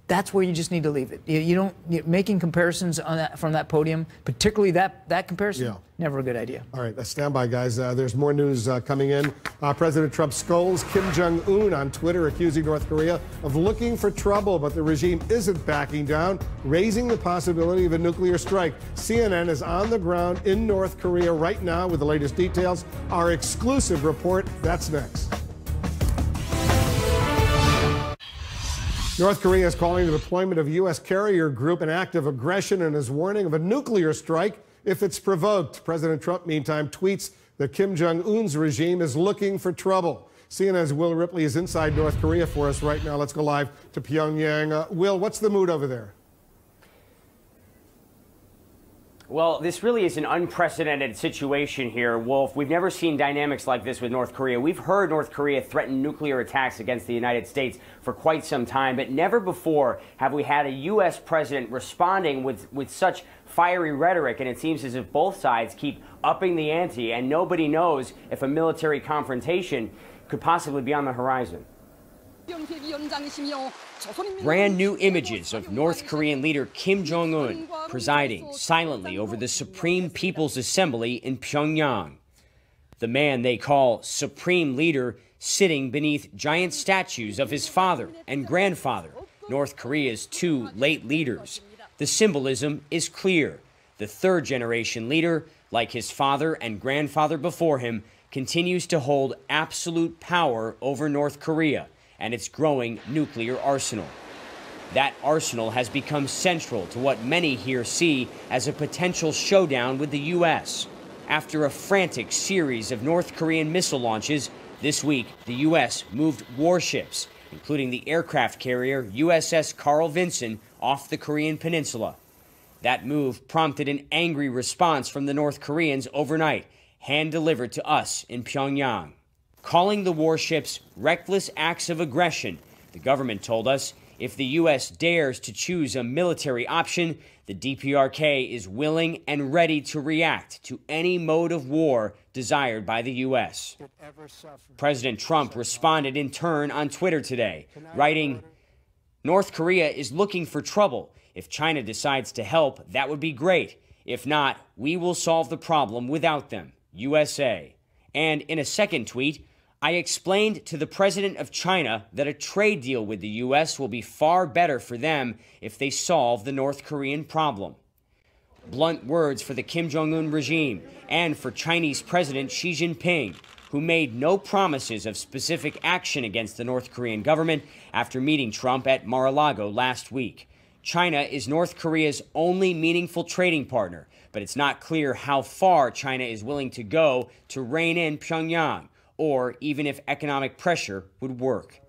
That's where you just need to leave it. You're making comparisons from that podium, particularly that comparison. Never a good idea. All right, stand by, guys. There's more news coming in. President Trump scolds Kim Jong-un on Twitter, accusing North Korea of looking for trouble, but the regime isn't backing down, raising the possibility of a nuclear strike. CNN is on the ground in North Korea right now with the latest details. Our exclusive report, that's next. North Korea is calling the deployment of U.S. carrier group an act of aggression and is warning of a nuclear strike if it's provoked. President Trump, meantime, tweets that Kim Jong-un's regime is looking for trouble. CNN's Will Ripley is inside North Korea for us right now. Let's go live to Pyongyang. Will, what's the mood over there? Well, this really is an unprecedented situation here, Wolf. We've never seen dynamics like this with North Korea. We've heard North Korea threaten nuclear attacks against the United States for quite some time, but never before have we had a U.S. president responding with such fiery rhetoric, and it seems as if both sides keep upping the ante, and nobody knows if a military confrontation could possibly be on the horizon. Brand new images of North Korean leader Kim Jong-un presiding silently over the Supreme People's Assembly in Pyongyang. The man they call Supreme Leader sitting beneath giant statues of his father and grandfather, North Korea's two late leaders. The symbolism is clear. The third-generation leader, like his father and grandfather before him, continues to hold absolute power over North Korea and its growing nuclear arsenal. That arsenal has become central to what many here see as a potential showdown with the U.S. After a frantic series of North Korean missile launches, this week the U.S. moved warships, including the aircraft carrier USS Carl Vinson, off the Korean peninsula. That move prompted an angry response from the North Koreans overnight, hand-delivered to us in Pyongyang. Calling the warships reckless acts of aggression, the government told us if the U.S. dares to choose a military option, the DPRK is willing and ready to react to any mode of war desired by the U.S. President Trump responded in turn on Twitter today, writing, "North Korea is looking for trouble. If China decides to help, that would be great. If not, we will solve the problem without them. USA." And in a second tweet, I explained to the president of China that a trade deal with the U.S. will be far better for them if they solve the North Korean problem. Blunt words for the Kim Jong-un regime and for Chinese President Xi Jinping, who made no promises of specific action against the North Korean government after meeting Trump at Mar-a-Lago last week. China is North Korea's only meaningful trading partner, but it's not clear how far China is willing to go to rein in Pyongyang, or even if economic pressure would work.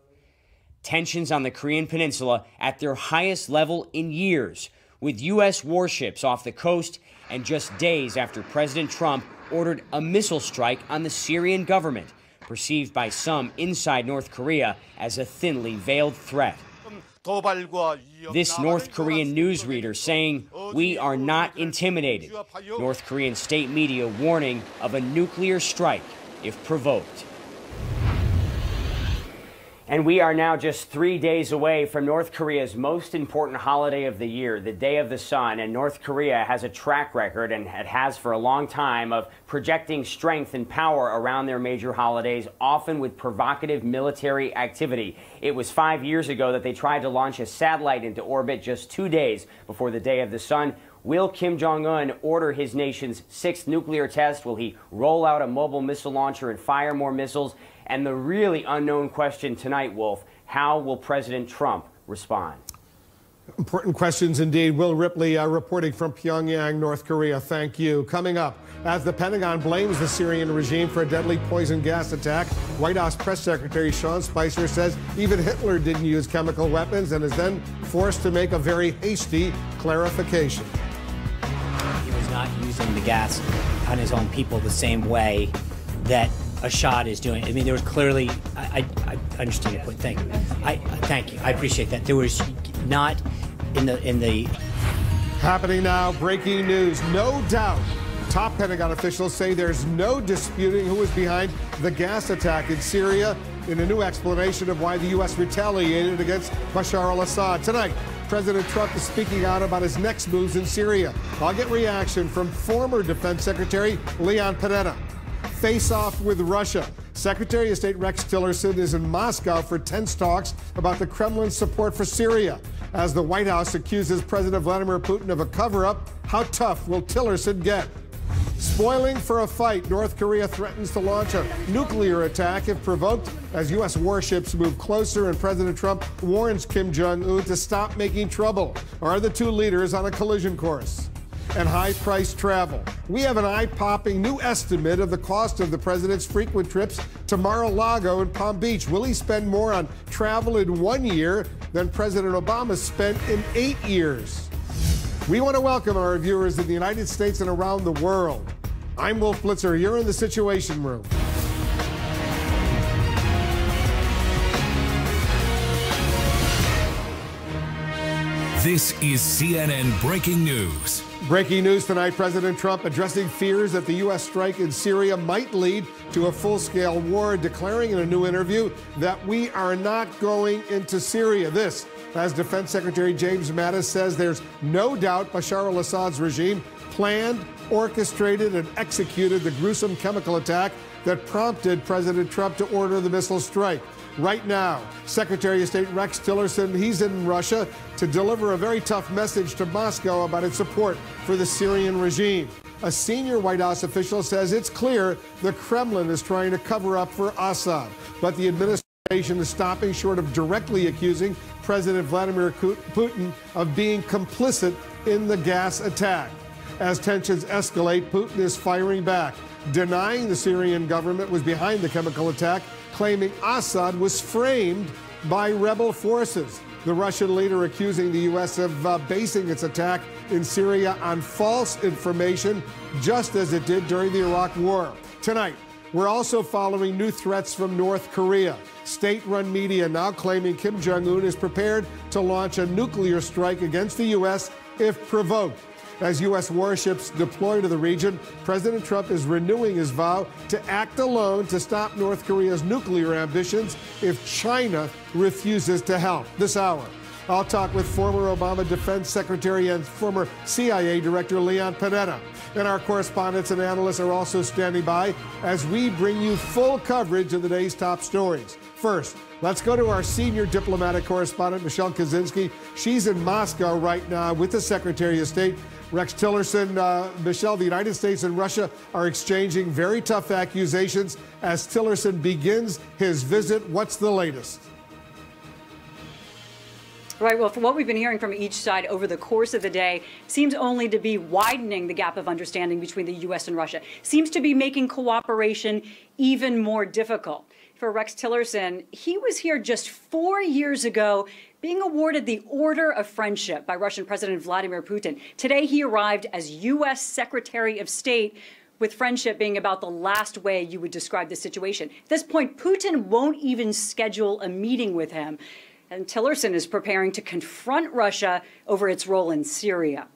Tensions on the Korean peninsula at their highest level in years, with U.S. warships off the coast, and just days after President Trump ordered a missile strike on the Syrian government, perceived by some inside North Korea as a thinly veiled threat. This North Korean newsreader saying, "We are not intimidated." North Korean state media warning of a nuclear strike if provoked. And we are now just 3 days away from North Korea's most important holiday of the year, the Day of the Sun. And North Korea has a track record, and it has for a long time, of projecting strength and power around their major holidays, often with provocative military activity. It was 5 years ago that they tried to launch a satellite into orbit just 2 days before the Day of the Sun. Will Kim Jong-un order his nation's 6th nuclear test? Will he roll out a mobile missile launcher and fire more missiles? And the really unknown question tonight, Wolf, how will President Trump respond? Important questions indeed. Will Ripley reporting from Pyongyang, North Korea. Thank you. Coming up, as the Pentagon blames the Syrian regime for a deadly poison gas attack, White House Press Secretary Sean Spicer says even Hitler didn't use chemical weapons and is then forced to make a very hasty clarification. He was not using the gas on his own people the same way that Assad is doing. I mean, there was clearly, I understand your point. Thank you. Thank you. I appreciate that. There was not in the Happening now, breaking news. No doubt, top Pentagon officials say there's no disputing who was behind the gas attack in Syria in a new explanation of why the U.S. retaliated against Bashar al-Assad. Tonight, President Trump is speaking out about his next moves in Syria. I'll get reaction from former Defense Secretary Leon Panetta. Face off with Russia. Secretary of State Rex Tillerson is in Moscow for tense talks about the Kremlin's support for Syria. As the White House accuses President Vladimir Putin of a cover-up, how tough will Tillerson get? Spoiling for a fight, North Korea threatens to launch a nuclear attack if provoked as U.S. warships move closer and President Trump warns Kim Jong-un to stop making trouble. Are the two leaders on a collision course? And high-priced travel. We have an eye-popping new estimate of the cost of the president's frequent trips to Mar-a-Lago and Palm Beach. Will he spend more on travel in 1 year than President Obama spent in 8 years? We want to welcome our viewers in the United States and around the world. I'm Wolf Blitzer. You're in the Situation Room. This is CNN Breaking News. Breaking news tonight, President Trump addressing fears that the U.S. strike in Syria might lead to a full-scale war, declaring in a new interview that we are not going into Syria. This, as Defense Secretary James Mattis says, there's no doubt Bashar al-Assad's regime planned, orchestrated, and executed the gruesome chemical attack that prompted President Trump to order the missile strike. Right now, Secretary of State Rex Tillerson, he's in Russia to deliver a very tough message to Moscow about its support for the Syrian regime. A senior White House official says it's clear the Kremlin is trying to cover up for Assad, but the administration is stopping short of directly accusing President Vladimir Putin of being complicit in the gas attack. As tensions escalate, Putin is firing back, denying the Syrian government was behind the chemical attack, claiming Assad was framed by rebel forces. The Russian leader accusing the U.S. of basing its attack in Syria on false information, just as it did during the Iraq War. Tonight, we're also following new threats from North Korea. State-run media now claiming Kim Jong-un is prepared to launch a nuclear strike against the U.S. if provoked. As U.S. warships deploy to the region, President Trump is renewing his vow to act alone to stop North Korea's nuclear ambitions if China refuses to help. This hour, I'll talk with former Obama Defense Secretary and former CIA Director Leon Panetta. And our correspondents and analysts are also standing by as we bring you full coverage of the day's top stories. First, let's go to our senior diplomatic correspondent, Michelle Kaczynski. She's in Moscow right now with the Secretary of State, Rex Tillerson. Michelle, the United States and Russia are exchanging very tough accusations as Tillerson begins his visit. What's the latest? Right. Well, from what we've been hearing from each side over the course of the day, seems only to be widening the gap of understanding between the U.S. and Russia. Seems to be making cooperation even more difficult. For Rex Tillerson, he was here just 4 years ago, being awarded the Order of Friendship by Russian President Vladimir Putin. Today, he arrived as U.S. Secretary of State, with friendship being about the last way you would describe the situation. At this point, Putin won't even schedule a meeting with him. And Tillerson is preparing to confront Russia over its role in Syria.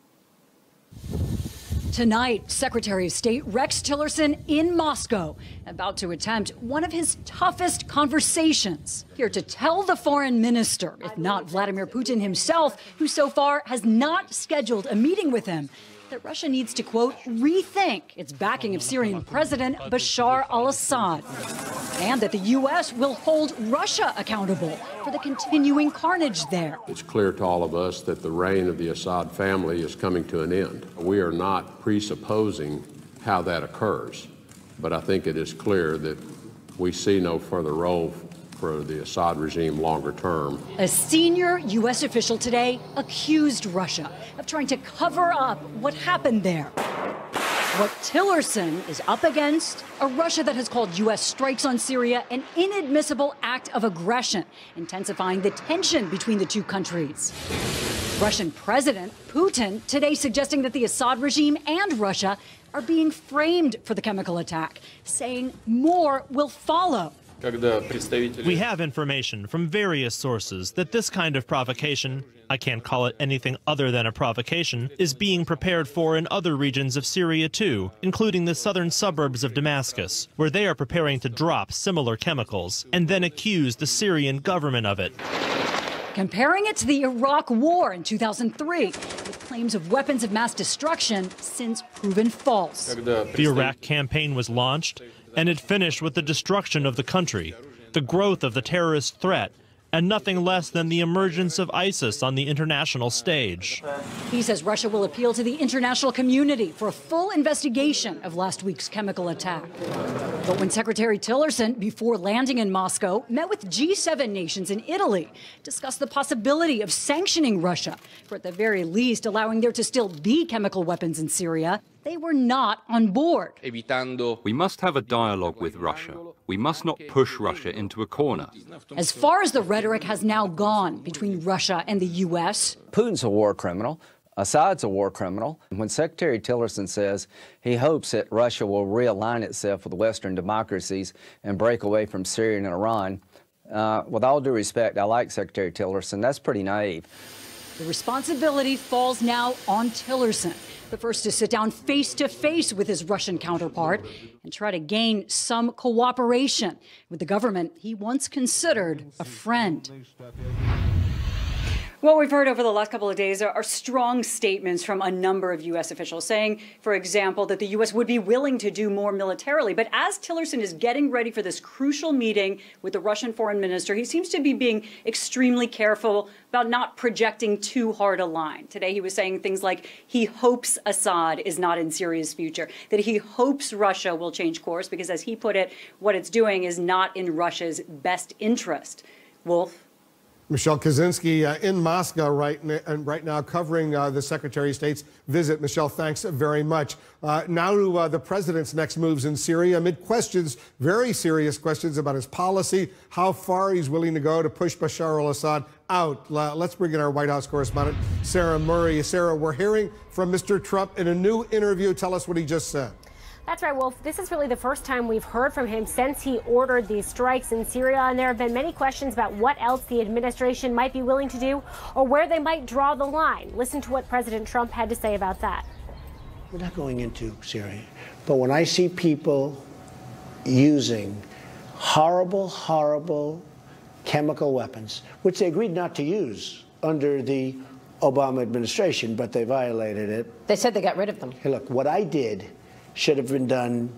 Tonight, Secretary of State Rex Tillerson in Moscow, about to attempt one of his toughest conversations. Here to tell the foreign minister, if not Vladimir Putin himself, who so far has not scheduled a meeting with him, that Russia needs to, quote, rethink its backing of Syrian President Bashar al-Assad, and that the U.S. will hold Russia accountable for the continuing carnage there. It's clear to all of us that the reign of the Assad family is coming to an end. We are not presupposing how that occurs, but I think it is clear that we see no further role for the Assad regime longer term. A senior U.S. official today accused Russia of trying to cover up what happened there. What Tillerson is up against, a Russia that has called U.S. strikes on Syria an inadmissible act of aggression, intensifying the tension between the two countries. Russian President Putin today suggesting that the Assad regime and Russia are being framed for the chemical attack, saying more will follow. We have information from various sources that this kind of provocation, I can't call it anything other than a provocation, is being prepared for in other regions of Syria too, including the southern suburbs of Damascus, where they are preparing to drop similar chemicals and then accuse the Syrian government of it. Comparing it to the Iraq War in 2003, with claims of weapons of mass destruction since proven false. The Iraq campaign was launched, and it finished with the destruction of the country, the growth of the terrorist threat, and nothing less than the emergence of ISIS on the international stage. He says Russia will appeal to the international community for a full investigation of last week's chemical attack. But when Secretary Tillerson, before landing in Moscow, met with G7 nations in Italy, discussed the possibility of sanctioning Russia, for at the very least allowing there to still be chemical weapons in Syria, they were not on board. We must have a dialogue with Russia. We must not push Russia into a corner. As far as the rhetoric has now gone between Russia and the U.S., Putin's a war criminal. Assad's a war criminal. When Secretary Tillerson says he hopes that Russia will realign itself with Western democracies and break away from Syria and Iran, with all due respect, I like Secretary Tillerson. That's pretty naive. the responsibility falls now on Tillerson, the first to sit down face-to-face with his Russian counterpart and try to gain some cooperation with the government he once considered a friend. What we've heard over the last couple of days are strong statements from a number of U.S. officials saying, for example, that the U.S. would be willing to do more militarily. But as Tillerson is getting ready for this crucial meeting with the Russian foreign minister, he seems to be being extremely careful about not projecting too hard a line. Today he was saying things like he hopes Assad is not in Syria's future, that he hopes Russia will change course because, as he put it, what it's doing is not in Russia's best interest. Wolf? Michelle Kaczynski in Moscow right now covering the Secretary of State's visit. Michelle, thanks very much. Now to the president's next moves in Syria amid questions, very serious questions about his policy, how far he's willing to go to push Bashar al-Assad out. Let's bring in our White House correspondent, Sarah Murray. Sarah, we're hearing from Mr. Trump in a new interview. Tell us what he just said. That's right, Wolf. This is really the first time we've heard from him since he ordered these strikes in Syria, and there have been many questions about what else the administration might be willing to do or where they might draw the line. Listen to what President Trump had to say about that. We're not going into Syria, but when I see people using horrible, horrible chemical weapons, which they agreed not to use under the Obama administration, but they violated it. They said they got rid of them. Hey, look, what I did should have been done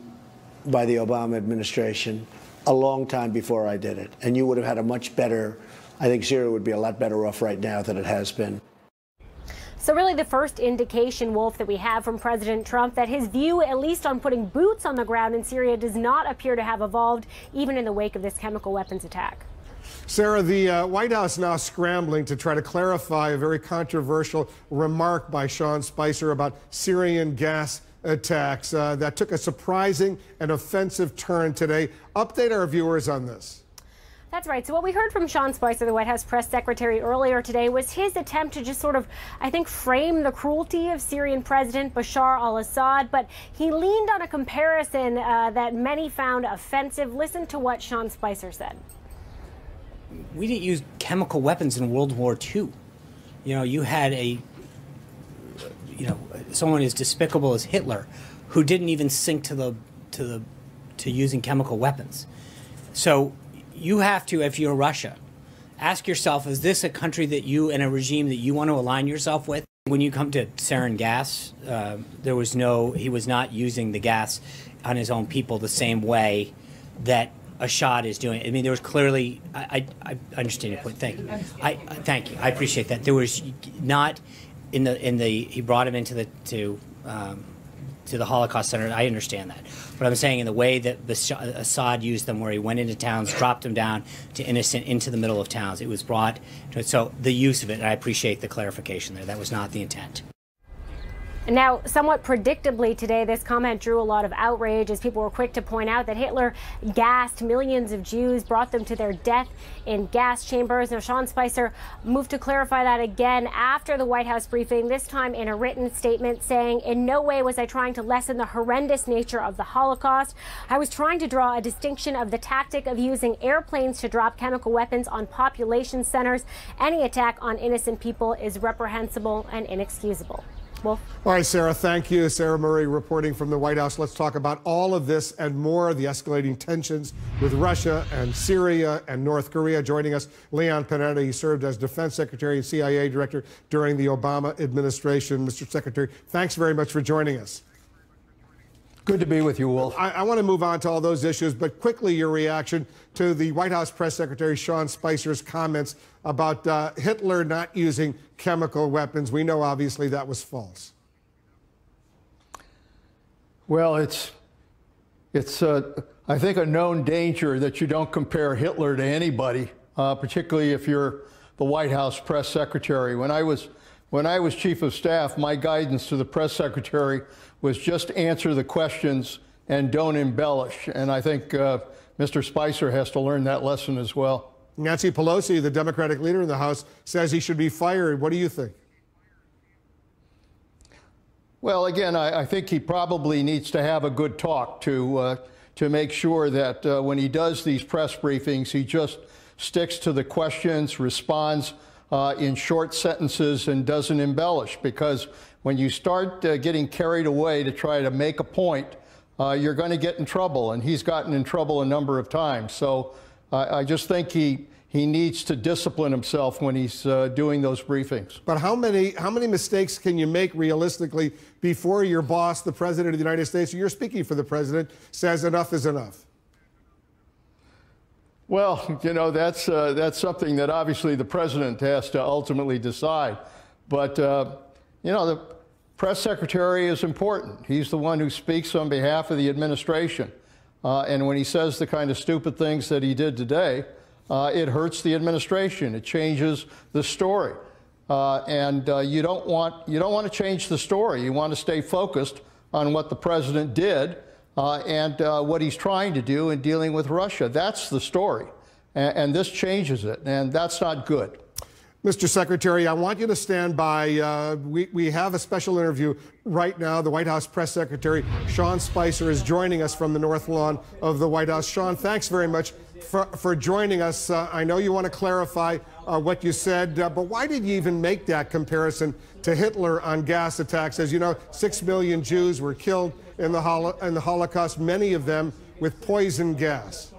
by the Obama administration a long time before I did it. And you would have had a much better, I think Syria would be a lot better off right now than it has been. So really the first indication, Wolf, that we have from President Trump that his view, at least on putting boots on the ground in Syria, does not appear to have evolved, even in the wake of this chemical weapons attack. Sarah, the White House now scrambling to try to clarify a very controversial remark by Sean Spicer about Syrian gas attacks that took a surprising and offensive turn today. Update our viewers on this. That's right. So what we heard from Sean Spicer, the White House press secretary, earlier today was his attempt to just sort of, I think, frame the cruelty of Syrian President Bashar al-Assad. But he leaned on a comparison that many found offensive. Listen to what Sean Spicer said. We didn't use chemical weapons in World War II. You know, you had someone as despicable as Hitler, who didn't even sink to using chemical weapons. So you have to, if you're Russia, ask yourself: is this a country that you and a regime that you want to align yourself with? When you come to sarin gas, he was not using the gas on his own people the same way that Assad is doing. I mean, there was clearly. I understand your point. Thank you. Thank you. I appreciate that. There was not. He brought him into to the Holocaust Center. I understand that, but I'm saying in the way that Assad used them, where he went into towns, dropped them down to innocent into the middle of towns. It was brought to, so the use of it. And I appreciate the clarification there. That was not the intent. Now, somewhat predictably today, this comment drew a lot of outrage as people were quick to point out that Hitler gassed millions of Jews, brought them to their death in gas chambers. Now, Sean Spicer moved to clarify that again after the White House briefing, this time in a written statement saying, "In no way was I trying to lessen the horrendous nature of the Holocaust. I was trying to draw a distinction of the tactic of using airplanes to drop chemical weapons on population centers. Any attack on innocent people is reprehensible and inexcusable." Wolf. All right, Sarah, thank you. Sarah Murray reporting from the White House. Let's talk about all of this and more, the escalating tensions with Russia and Syria and North Korea. Joining us, Leon Panetta. He served as Defense Secretary and CIA Director during the Obama administration. Mr. Secretary, thanks very much for joining us. Good to be with you, Wolf. I want to move on to all those issues, but quickly your reaction to the White House Press Secretary Sean Spicer's comments about Hitler not using chemical weapons. We know, obviously, that was false. Well, it's I think, a known danger that you don't compare Hitler to anybody, particularly if you're the White House Press Secretary. When I was Chief of Staff, my guidance to the Press Secretary was just answer the questions and don't embellish. And I think Mr. Spicer has to learn that lesson as well. Nancy Pelosi, the Democratic leader in the House, says he should be fired. What do you think? Well, again, I think he probably needs to have a good talk to make sure that when he does these press briefings, he just sticks to the questions, responds in short sentences, and doesn't embellish. Because when you start getting carried away to try to make a point, you're going to get in trouble. And he's gotten in trouble a number of times. So I just think he needs to discipline himself when he's doing those briefings. But how many mistakes can you make realistically before your boss, the President of the United States, you're speaking for the President, says enough is enough? Well, you know, that's something that obviously the President has to ultimately decide. But, you know, the press secretary is important. He's the one who speaks on behalf of the administration. And when he says the kind of stupid things that he did today, it hurts the administration. It changes the story. And you don't want to change the story. You want to stay focused on what the president did and what he's trying to do in dealing with Russia. That's the story. And this changes it. And that's not good. Mr. Secretary, I want you to stand by. We have a special interview right now. The White House Press Secretary, Sean Spicer, is joining us from the North Lawn of the White House. Sean, thanks very much for joining us. I know you want to clarify what you said, but why did you even make that comparison to Hitler on gas attacks? As you know, 6 million Jews were killed in the Holocaust, many of them with poison gas.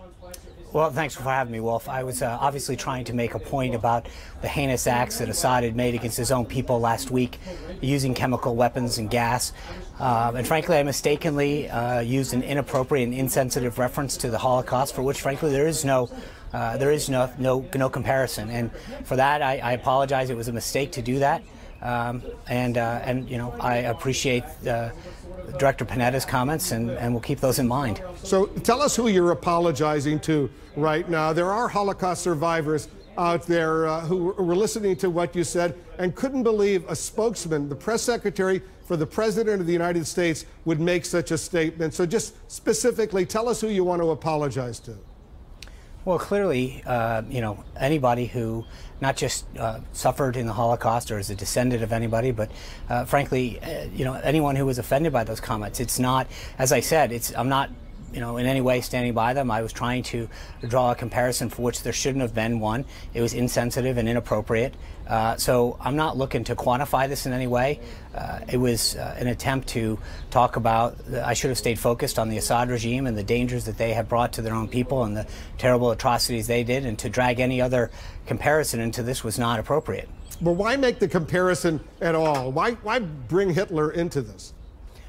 Well, thanks for having me, Wolf. I was obviously trying to make a point about the heinous acts that Assad had made against his own people last week, using chemical weapons and gas. And frankly, I mistakenly used an inappropriate and insensitive reference to the Holocaust, for which, frankly, there is no comparison. And for that, I apologize. It was a mistake to do that. And you know, I appreciate Director Panetta's comments, and we'll keep those in mind. So tell us who you're apologizing to right now. There are Holocaust survivors out there who were listening to what you said and couldn't believe a spokesman, the press secretary for the President of the United States, would make such a statement. So just specifically, tell us who you want to apologize to. Well, clearly, you know, anybody who not just suffered in the Holocaust or is a descendant of anybody, but frankly, you know, anyone who was offended by those comments. It's not, as I said, I'm not, you know, in any way standing by them. I was trying to draw a comparison for which there shouldn't have been one. It was insensitive and inappropriate. So I'm not looking to quantify this in any way. It was an attempt to talk about, I should have stayed focused on the Assad regime and the dangers that they have brought to their own people and the terrible atrocities they did, and to drag any other comparison into this was not appropriate. But why make the comparison at all? Why bring Hitler into this?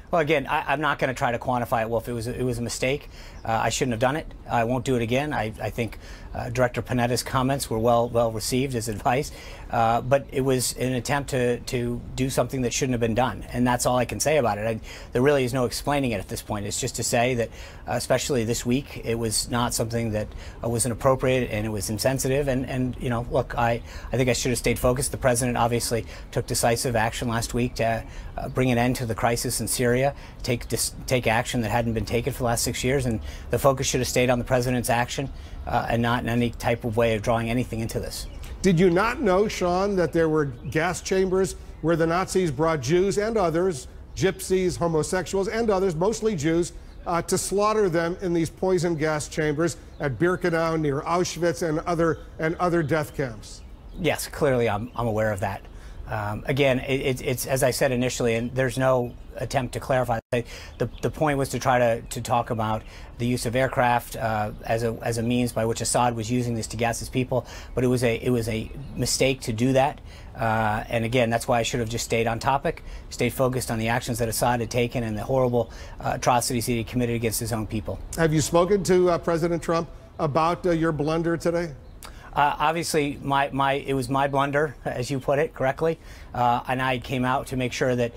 Well, again, I'm not going to try to quantify it. Well, if it was a mistake, I shouldn't have done it. I won't do it again. I think Director Panetta's comments were well received as advice, but it was an attempt to do something that shouldn't have been done, and that's all I can say about it. There really is no explaining it at this point. It's just to say that, especially this week, it was not something that was inappropriate, and it was insensitive. And you know, look, I think I should have stayed focused. The president obviously took decisive action last week to bring an end to the crisis in Syria, take action that hadn't been taken for the last 6 years, and the focus should have stayed on the president's action and not in any type of way of drawing anything into this. Did you not know, Sean, that there were gas chambers where the Nazis brought Jews and others, gypsies, homosexuals, and others, mostly Jews, to slaughter them in these poison gas chambers at Birkenau, near Auschwitz, and other death camps? Yes, clearly I'm aware of that. Again, it's as I said initially, and there's no attempt to clarify. The point was to try to talk about the use of aircraft as a means by which Assad was using this to gas his people, but it was a mistake to do that. And again, that's why I should have just stayed on topic, stayed focused on the actions that Assad had taken and the horrible atrocities that he committed against his own people. Have you spoken to President Trump about your blunder today? Obviously, it was my blunder, as you put it correctly, and I came out to make sure that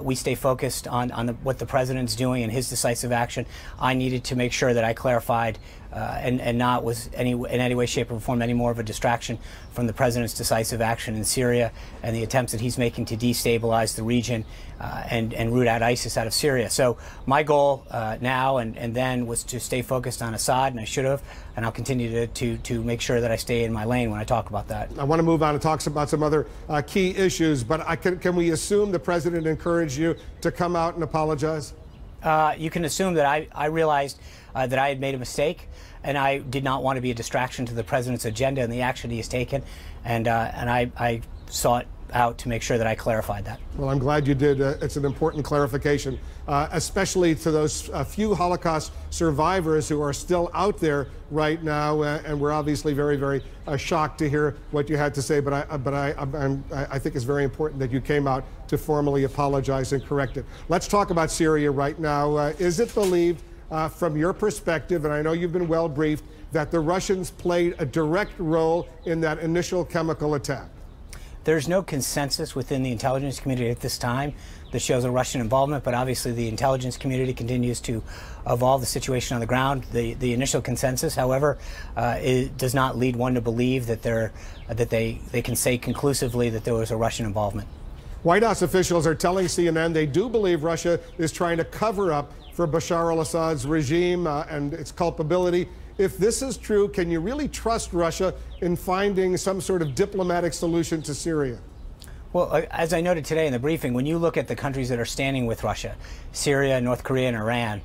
we stay focused on what the president's doing and his decisive action. I needed to make sure that I clarified and not was in any way, shape, or form any more of a distraction from the president's decisive action in Syria and the attempts that he's making to destabilize the region and root out ISIS out of Syria. So my goal now and then was to stay focused on Assad, and I should have, and I'll continue to make sure that I stay in my lane when I talk about that. I want to move on and talk about some other key issues, but can we assume the president encouraged you to come out and apologize? You can assume that I realized that I had made a mistake, and I did not want to be a distraction to the president's agenda and the action he has taken, and I sought out to make sure that I clarified that. Well, I'm glad you did. It's an important clarification, especially to those few Holocaust survivors who are still out there right now, and we're obviously very, very shocked to hear what you had to say, but I think it's very important that you came out to formally apologize and correct it. Let's talk about Syria right now. Is it believed from your perspective, and I know you've been well briefed, that the Russians played a direct role in that initial chemical attack? There's no consensus within the intelligence community at this time that shows a Russian involvement, but obviously the intelligence community continues to evolve the situation on the ground. The initial consensus, however, it does not lead one to believe that they can say conclusively that there was a Russian involvement. White House officials are telling CNN they do believe Russia is trying to cover up for Bashar al-Assad's regime and its culpability. If this is true, can you really trust Russia in finding some sort of diplomatic solution to Syria? Well, as I noted today in the briefing, when you look at the countries that are standing with Russia, Syria, North Korea, and Iran,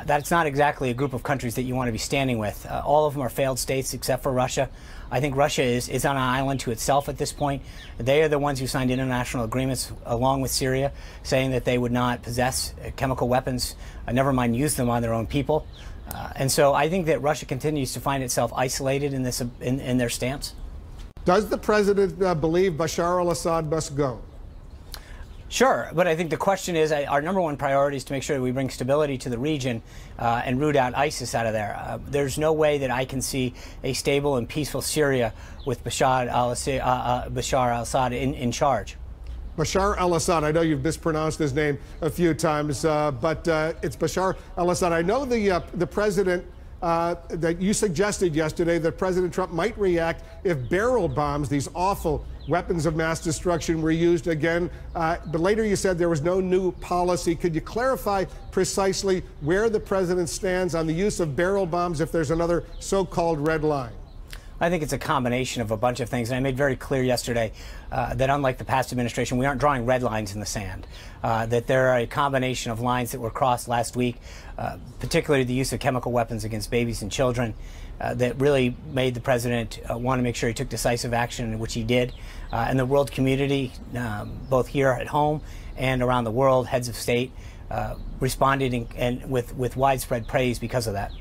that's not exactly a group of countries that you want to be standing with. All of them are failed states except for Russia. I think Russia is on an island to itself at this point. They are the ones who signed international agreements along with Syria, saying that they would not possess chemical weapons, never mind use them on their own people. And so I think that Russia continues to find itself isolated in this in their stance. Does the president believe Bashar al-Assad must go? Sure, but I think the question is, our number one priority is to make sure that we bring stability to the region and root out ISIS out of there. There's no way that I can see a stable and peaceful Syria with Bashar al-Assad in charge. Bashar al-Assad, I know you've mispronounced his name a few times, but it's Bashar al-Assad. I know the president that you suggested yesterday that President Trump might react if barrel bombs, these awful weapons of mass destruction, were used again. But later you said there was no new policy. Could you clarify precisely where the president stands on the use of barrel bombs if there's another so-called red line? I think it's a combination of a bunch of things, and I made very clear yesterday that unlike the past administration, we aren't drawing red lines in the sand, that there are a combination of lines that were crossed last week, particularly the use of chemical weapons against babies and children, that really made the president want to make sure he took decisive action, which he did. And the world community, both here at home and around the world, heads of state, responded and with widespread praise because of that.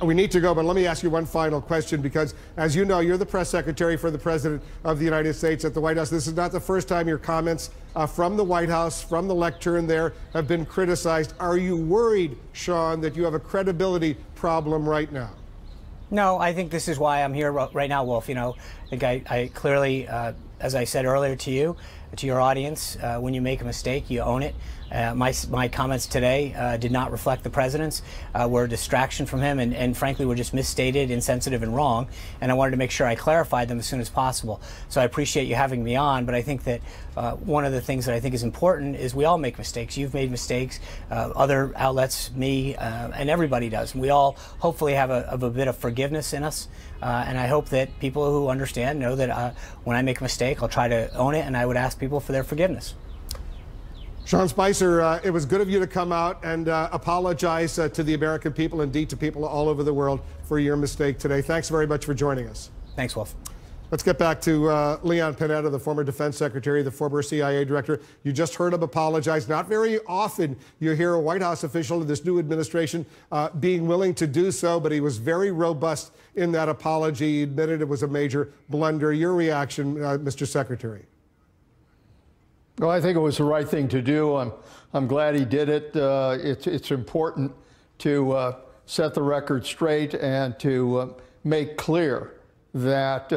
We need to go, but let me ask you one final question, because as you know, you're the press secretary for the President of the United States at the White House. This is not the first time your comments from the White House, from the lectern there, have been criticized. Are you worried, Sean, that you have a credibility problem right now? No, I think this is why I'm here right now, Wolf. You know, I think I clearly, as I said earlier to you, to your audience, when you make a mistake, you own it. My comments today did not reflect the president's, were a distraction from him, and frankly were just misstated, insensitive, and wrong, and I wanted to make sure I clarified them as soon as possible. So I appreciate you having me on, but I think that one of the things that I think is important is we all make mistakes. You've made mistakes, other outlets, me, and everybody does. And we all hopefully have a bit of forgiveness in us, and I hope that people who understand know that when I make a mistake, I'll try to own it, and I would ask people for their forgiveness. Sean Spicer, it was good of you to come out and apologize to the American people, indeed to people all over the world, for your mistake today. Thanks very much for joining us. Thanks, Wolf. Let's get back to Leon Panetta, the former defense secretary, the former CIA director. You just heard him apologize. Not very often you hear a White House official in this new administration being willing to do so, but he was very robust in that apology. He admitted it was a major blunder. Your reaction, Mr. Secretary? Well, I think it was the right thing to do. I'm glad he did it. It's important to set the record straight and to make clear that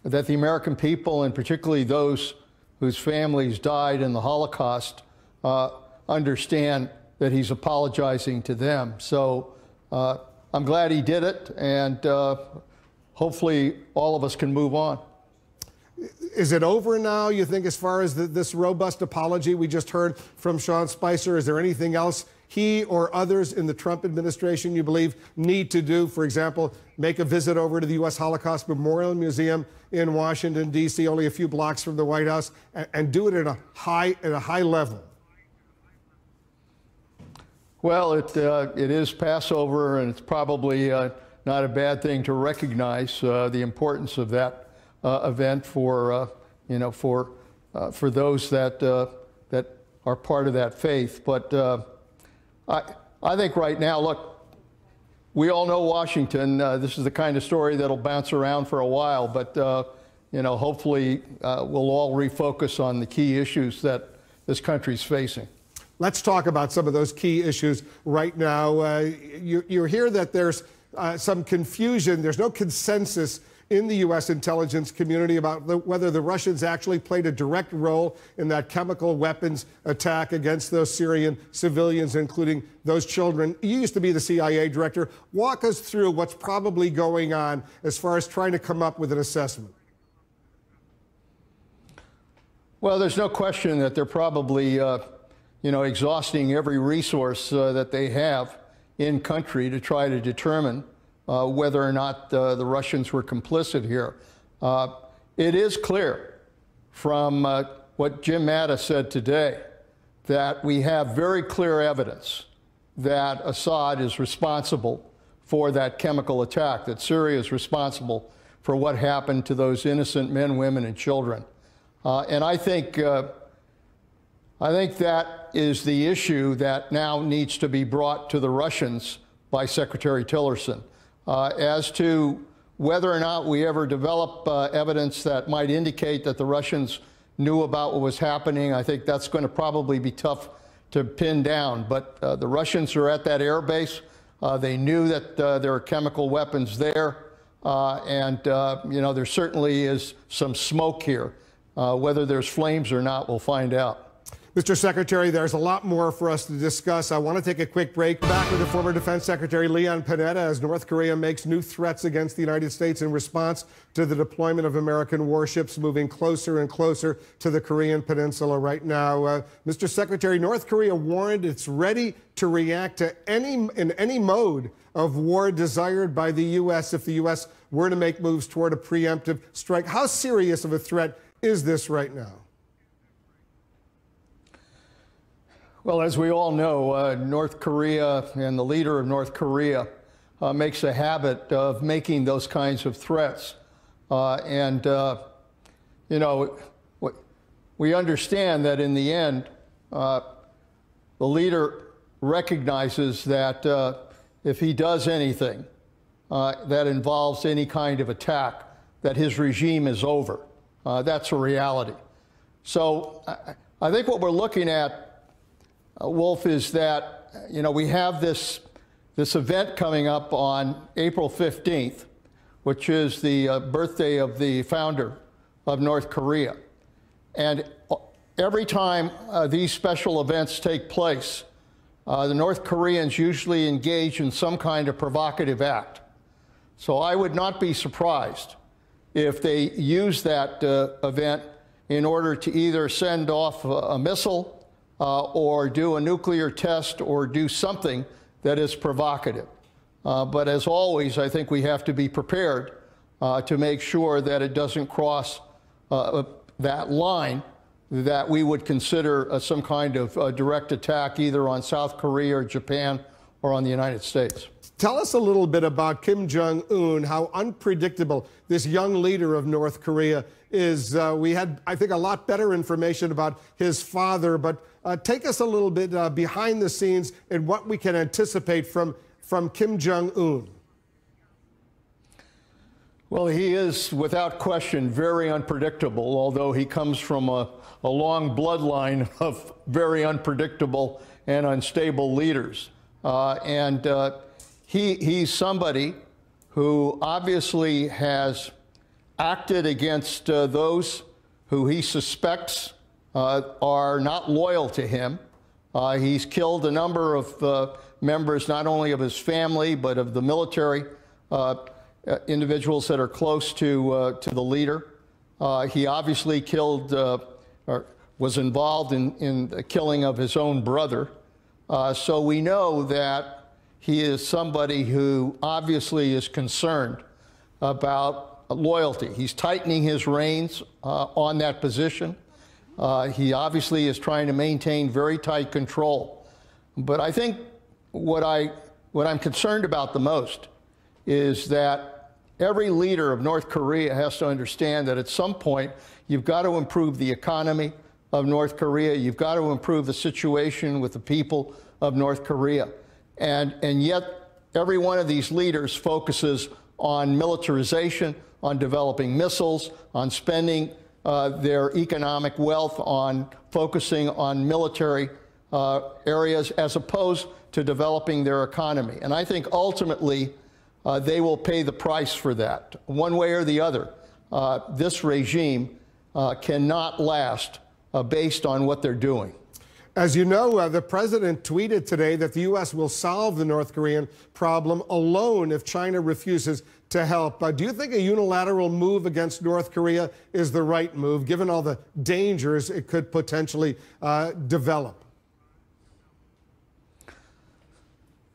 that the American people, and particularly those whose families died in the Holocaust, understand that he's apologizing to them. So I'm glad he did it, and hopefully all of us can move on. Is it over now, you think, as far as this robust apology we just heard from Sean Spicer? Is there anything else he or others in the Trump administration you believe need to do? For example, make a visit over to the U.S. Holocaust Memorial Museum in Washington, D.C., only a few blocks from the White House, and do it at a high level? Well, it is Passover, and it's probably not a bad thing to recognize the importance of that event for for those that that are part of that faith. But I think right now, look, we all know Washington. This is the kind of story that'll bounce around for a while, but hopefully we'll all refocus on the key issues that this country's facing. Let's talk about some of those key issues right now. You hear that there's some confusion. There's no consensus in the U.S. intelligence community about whether the Russians actually played a direct role in that chemical weapons attack against those Syrian civilians, including those children. You used to be the CIA director. Walk us through what's probably going on as far as trying to come up with an assessment. Well, there's no question that they're probably, exhausting every resource that they have in country to try to determine whether or not the Russians were complicit here. It is clear from what Jim Mattis said today that we have very clear evidence that Assad is responsible for that chemical attack, that Syria is responsible for what happened to those innocent men, women, and children. And I think that is the issue that now needs to be brought to the Russians by Secretary Tillerson. As to whether or not we ever develop evidence that might indicate that the Russians knew about what was happening, I think that's going to probably be tough to pin down. But the Russians are at that air base. They knew that there are chemical weapons there. There certainly is some smoke here. Whether there's flames or not, we'll find out. Mr. Secretary, there's a lot more for us to discuss. I want to take a quick break. Back with the former Defense Secretary Leon Panetta as North Korea makes new threats against the United States in response to the deployment of American warships moving closer and closer to the Korean Peninsula right now. Mr. Secretary, North Korea warned it's ready to react to any mode of war desired by the U.S. if the U.S. were to make moves toward a preemptive strike. How serious of a threat is this right now? Well, as we all know, North Korea and the leader of North Korea makes a habit of making those kinds of threats. We understand that in the end, the leader recognizes that if he does anything that involves any kind of attack, that his regime is over. That's a reality. So I think what we're looking at, Wolf, is that, we have this event coming up on April 15th, which is the birthday of the founder of North Korea. And every time these special events take place, the North Koreans usually engage in some kind of provocative act. So I would not be surprised if they use that event in order to either send off a missile or do a nuclear test or do something that is provocative. But as always, I think we have to be prepared to make sure that it doesn't cross that line that we would consider some kind of direct attack either on South Korea or Japan or on the United States. Tell us a little bit about Kim Jong-un, how unpredictable this young leader of North Korea is. We had, I think, a lot better information about his father, but take us a little bit behind the scenes and what we can anticipate from Kim Jong-un. Well, he is, without question, very unpredictable, although he comes from a long bloodline of very unpredictable and unstable leaders. He's somebody who obviously has acted against those who he suspects are not loyal to him. He's killed a number of members, not only of his family, but of the military individuals that are close to the leader. He obviously killed, or was involved in the killing of his own brother. So we know that he is somebody who obviously is concerned about loyalty. He's tightening his reins on that position. He obviously is trying to maintain very tight control. But I think what I'm concerned about the most is that every leader of North Korea has to understand that at some point you've got to improve the economy of North Korea. You've got to improve the situation with the people of North Korea. And yet every one of these leaders focuses on militarization, on developing missiles, on spending their economic wealth, on focusing on military areas, as opposed to developing their economy. And I think ultimately they will pay the price for that, one way or the other. This regime cannot last based on what they're doing. As you know, the president tweeted today that the U.S. will solve the North Korean problem alone if China refuses to help. Do you think a unilateral move against North Korea is the right move, given all the dangers it could potentially develop?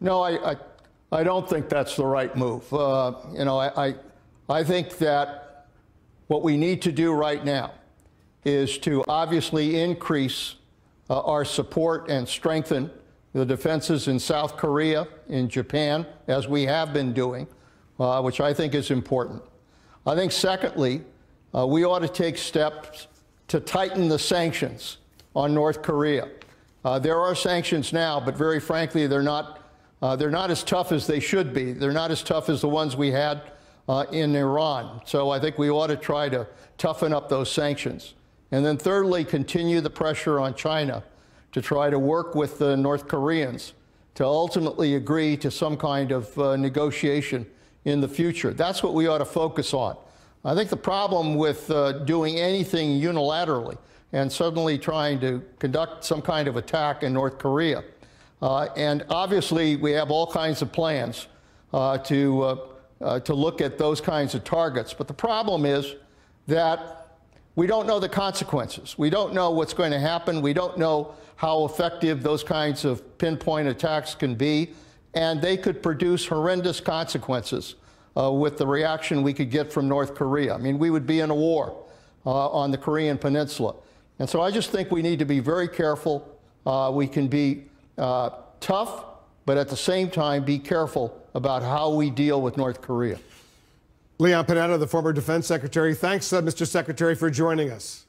No, I don't think that's the right move. I think that what we need to do right now is to obviously increase our support and strengthen the defenses in South Korea, in Japan, as we have been doing, which I think is important. I think, secondly, we ought to take steps to tighten the sanctions on North Korea. There are sanctions now, but very frankly, they're not as tough as they should be. They're not as tough as the ones we had in Iran. So I think we ought to try to toughen up those sanctions. And then thirdly, continue the pressure on China to try to work with the North Koreans to ultimately agree to some kind of negotiation in the future. That's what we ought to focus on. I think the problem with doing anything unilaterally and suddenly trying to conduct some kind of attack in North Korea, and obviously we have all kinds of plans to look at those kinds of targets. But the problem is that we don't know the consequences. We don't know what's going to happen. We don't know how effective those kinds of pinpoint attacks can be. And they could produce horrendous consequences with the reaction we could get from North Korea. I mean, we would be in a war on the Korean Peninsula. And so I just think we need to be very careful. We can be tough, but at the same time be careful about how we deal with North Korea. Leon Panetta, the former defense secretary. Thanks, Mr. Secretary, for joining us.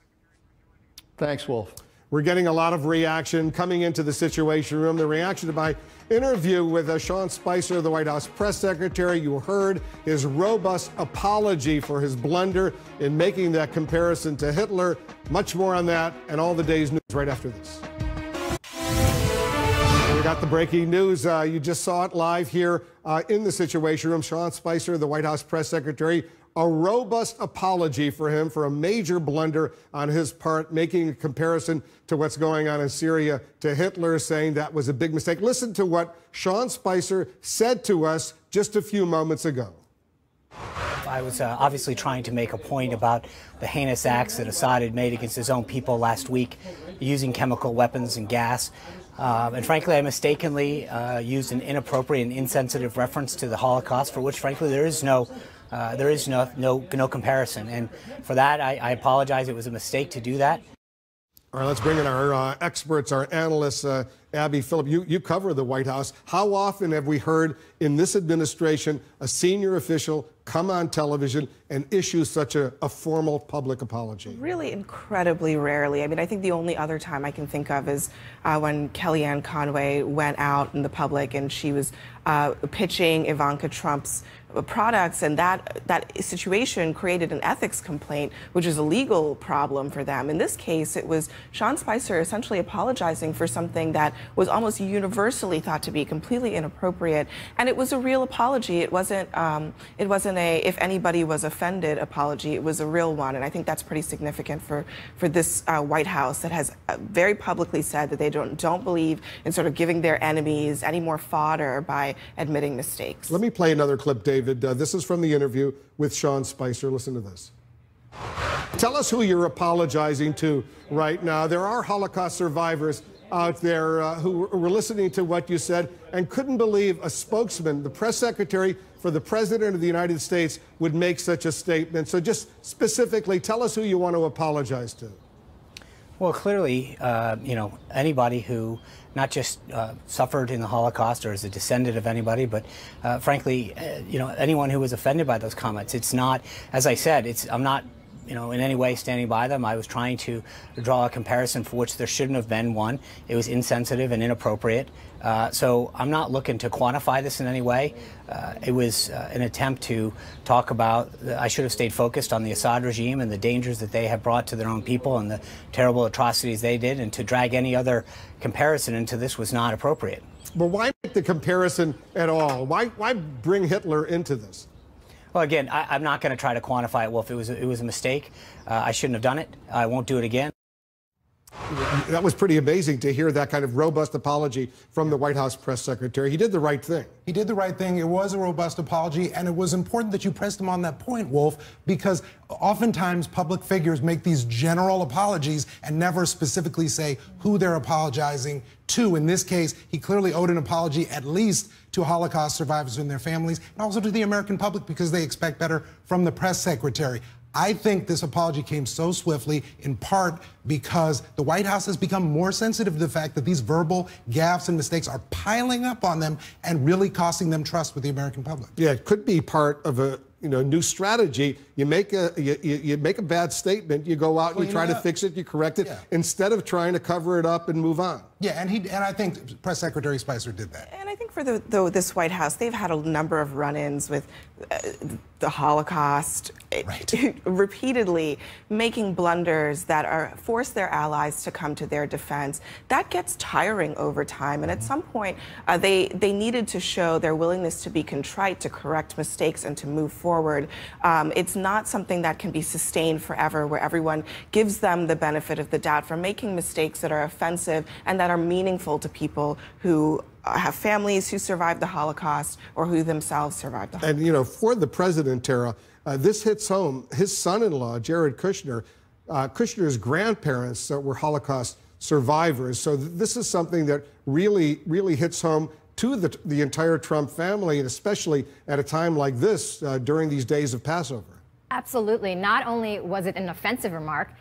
Thanks, Wolf. We're getting a lot of reaction coming into the Situation Room. The reaction to my interview with Sean Spicer, the White House press secretary. You heard his robust apology for his blunder in making that comparison to Hitler. Much more on that and all the day's news right after this. We got the breaking news. You just saw it live here in the Situation Room. Sean Spicer, the White House press secretary, a robust apology for him for a major blunder on his part, making a comparison to what's going on in Syria to Hitler, saying that was a big mistake. Listen to what Sean Spicer said to us just a few moments ago. I was obviously trying to make a point about the heinous acts that Assad had made against his own people last week, using chemical weapons and gas. And frankly, I mistakenly used an inappropriate and insensitive reference to the Holocaust, for which, frankly, there is no comparison. And for that, I apologize. It was a mistake to do that. All right, let's bring in our experts, our analysts. Abby, Phillip, you cover the White House. How often have we heard in this administration a senior official come on television and issue such a formal public apology? Really incredibly rarely. I mean, I think the only other time I can think of is when Kellyanne Conway went out in the public and she was pitching Ivanka Trump's products, and that situation created an ethics complaint, which is a legal problem for them. In this case, it was Sean Spicer essentially apologizing for something that was almost universally thought to be completely inappropriate, and it was a real apology. It wasn't a if anybody was offended apology. It was a real one, and I think that's pretty significant for this White House that has very publicly said that they don't believe in sort of giving their enemies any more fodder by admitting mistakes. Let me play another clip, David. This is from the interview with Sean Spicer. Listen to this. Tell us who you're apologizing to right now. There are Holocaust survivors out there who were listening to what you said and couldn't believe a spokesman, the press secretary for the President of the United States, would make such a statement. So just specifically, tell us who you want to apologize to. Well, clearly, anybody who not just suffered in the Holocaust or is a descendant of anybody, but frankly, anyone who was offended by those comments. It's not, as I said, I'm not, in any way standing by them. I was trying to draw a comparison for which there shouldn't have been one. It was insensitive and inappropriate. So I'm not looking to quantify this in any way. It was an attempt to talk about, I should have stayed focused on the Assad regime and the dangers that they have brought to their own people and the terrible atrocities they did, and to drag any other comparison into this was not appropriate. But why make the comparison at all? Why bring Hitler into this? Well, again, I'm not going to try to quantify it. Well, if it was a mistake, I shouldn't have done it. I won't do it again. That was pretty amazing to hear that kind of robust apology from the White House press secretary. He did the right thing. He did the right thing. It was a robust apology, and it was important that you pressed him on that point, Wolf, because oftentimes public figures make these general apologies and never specifically say who they're apologizing to. In this case, he clearly owed an apology at least to Holocaust survivors and their families, and also to the American public, because they expect better from the press secretary. I think this apology came so swiftly, in part because the White House has become more sensitive to the fact that these verbal gaffes and mistakes are piling up on them and really costing them trust with the American public. Yeah, it could be part of a new strategy. You make a bad statement, you go out and you try to fix it, you correct it, instead of trying to cover it up and move on. Yeah, and I think Press Secretary Spicer did that. And I think for this White House, they've had a number of run-ins with the Holocaust, repeatedly making blunders that force their allies to come to their defense. That gets tiring over time, and at some point, they needed to show their willingness to be contrite, to correct mistakes, and to move forward. It's not something that can be sustained forever, where everyone gives them the benefit of the doubt for making mistakes that are offensive and that are meaningful to people who have families who survived the Holocaust or who themselves survived the Holocaust. And, for the president, Tara, this hits home. His son-in-law, Jared Kushner, Kushner's grandparents were Holocaust survivors. So this is something that really, really hits home to the entire Trump family, and especially at a time like this during these days of Passover. Absolutely. Not only was it an offensive remark,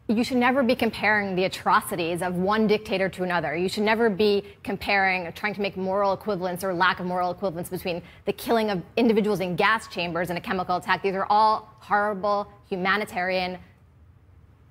you should never be comparing the atrocities of one dictator to another. You should never be comparing, trying to make moral equivalence or lack of moral equivalence between the killing of individuals in gas chambers and a chemical attack. These are all horrible, humanitarian,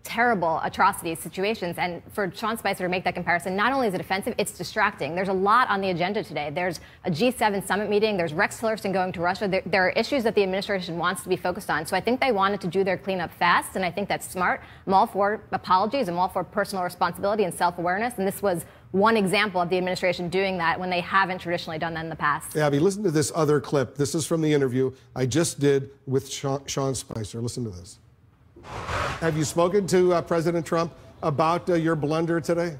terrible atrocities, situations. And for Sean Spicer to make that comparison, not only is it offensive, it's distracting. There's a lot on the agenda today. There's a G7 summit meeting. There's Rex Tillerson going to Russia. There are issues that the administration wants to be focused on. So I think they wanted to do their cleanup fast, and I think that's smart. I'm all for apologies. I'm all for personal responsibility and self-awareness. And this was one example of the administration doing that when they haven't traditionally done that in the past. Abby, listen to this other clip. This is from the interview I just did with Sean Spicer. Listen to this. Have you spoken to President Trump about your blunder today?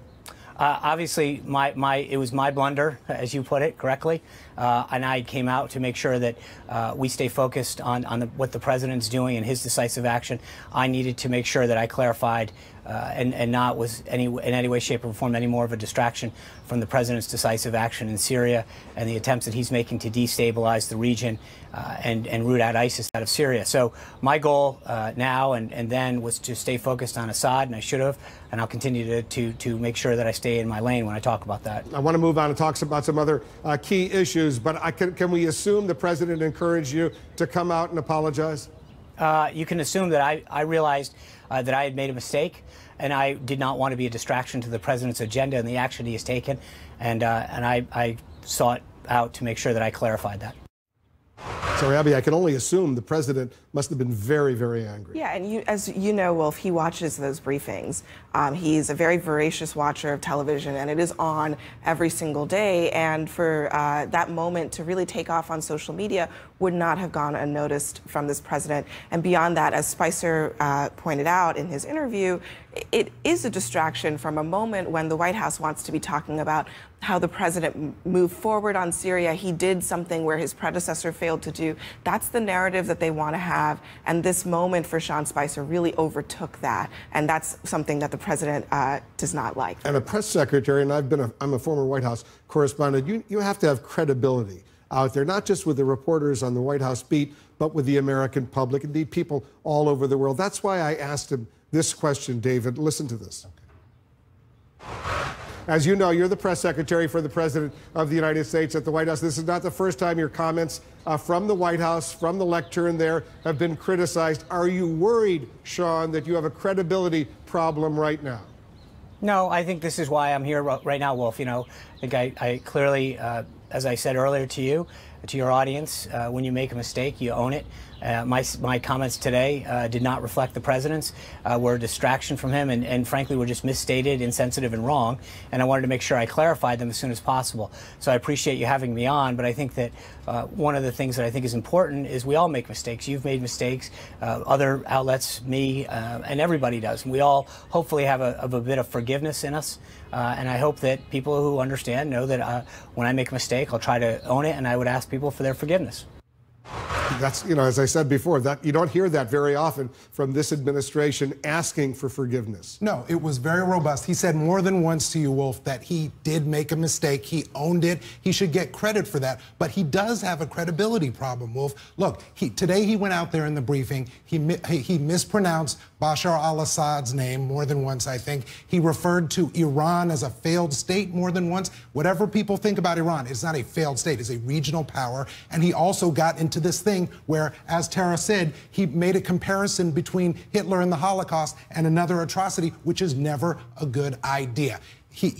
Obviously, it was my blunder, as you put it correctly, and I came out to make sure that we stay focused on what the president's doing and his decisive action. I needed to make sure that I clarified and not was in any way, shape, or form any more of a distraction from the president's decisive action in Syria and the attempts that he's making to destabilize the region and root out ISIS out of Syria. So my goal now and then was to stay focused on Assad, and I should have, and I'll continue to make sure that I stay in my lane when I talk about that. I want to move on and talk about some other key issues, but can we assume the president encouraged you to come out and apologize? You can assume that I realized that I had made a mistake, and I did not want to be a distraction to the president's agenda and the action he has taken, and I sought out to make sure that I clarified that. So, Abby, I can only assume the president must have been very, very angry. Yeah, and as you know, Wolf, he watches those briefings. He's a very voracious watcher of television, and it is on every single day. And for that moment to really take off on social media would not have gone unnoticed from this president. And beyond that, as Spicer pointed out in his interview, it is a distraction from a moment when the White House wants to be talking about how the president moved forward on Syria. He did something where his predecessor failed to do. That's the narrative that they want to have. And this moment for Sean Spicer really overtook that. And that's something that the president does not like. And a press secretary, and I'm a former White House correspondent, you have to have credibility out there, not just with the reporters on the White House beat, but with the American public, indeed people all over the world. That's why I asked him this question, David. Listen to this. As you know, you're the press secretary for the President of the United States at the White House. This is not the first time your comments from the White House, from the lectern there, have been criticized. Are you worried, Sean, that you have a credibility problem right now? No, I think this is why I'm here right now, Wolf. You know, I think I clearly, as I said earlier to you, to your audience, when you make a mistake, you own it. My comments today did not reflect the president's, were a distraction from him, and frankly were just misstated, insensitive, and wrong. And I wanted to make sure I clarified them as soon as possible. So I appreciate you having me on, but I think that one of the things that I think is important is we all make mistakes. You've made mistakes, other outlets, me, and everybody does. And we all hopefully have a bit of forgiveness in us. And I hope that people who understand know that when I make a mistake, I'll try to own it, and I would ask people for their forgiveness. That's, you know, as I said before, that you don't hear that very often from this administration asking for forgiveness. No, it was very robust. He said more than once to you, Wolf, that he did make a mistake. He owned it. He should get credit for that. But he does have a credibility problem, Wolf. Look, today he went out there in the briefing. He mispronounced Bashar al-Assad's name more than once, I think. He referred to Iran as a failed state more than once. Whatever people think about Iran, it's not a failed state. It's a regional power. And he also got into this thing where, as Tara said, he made a comparison between Hitler and the Holocaust and another atrocity, which is never a good idea.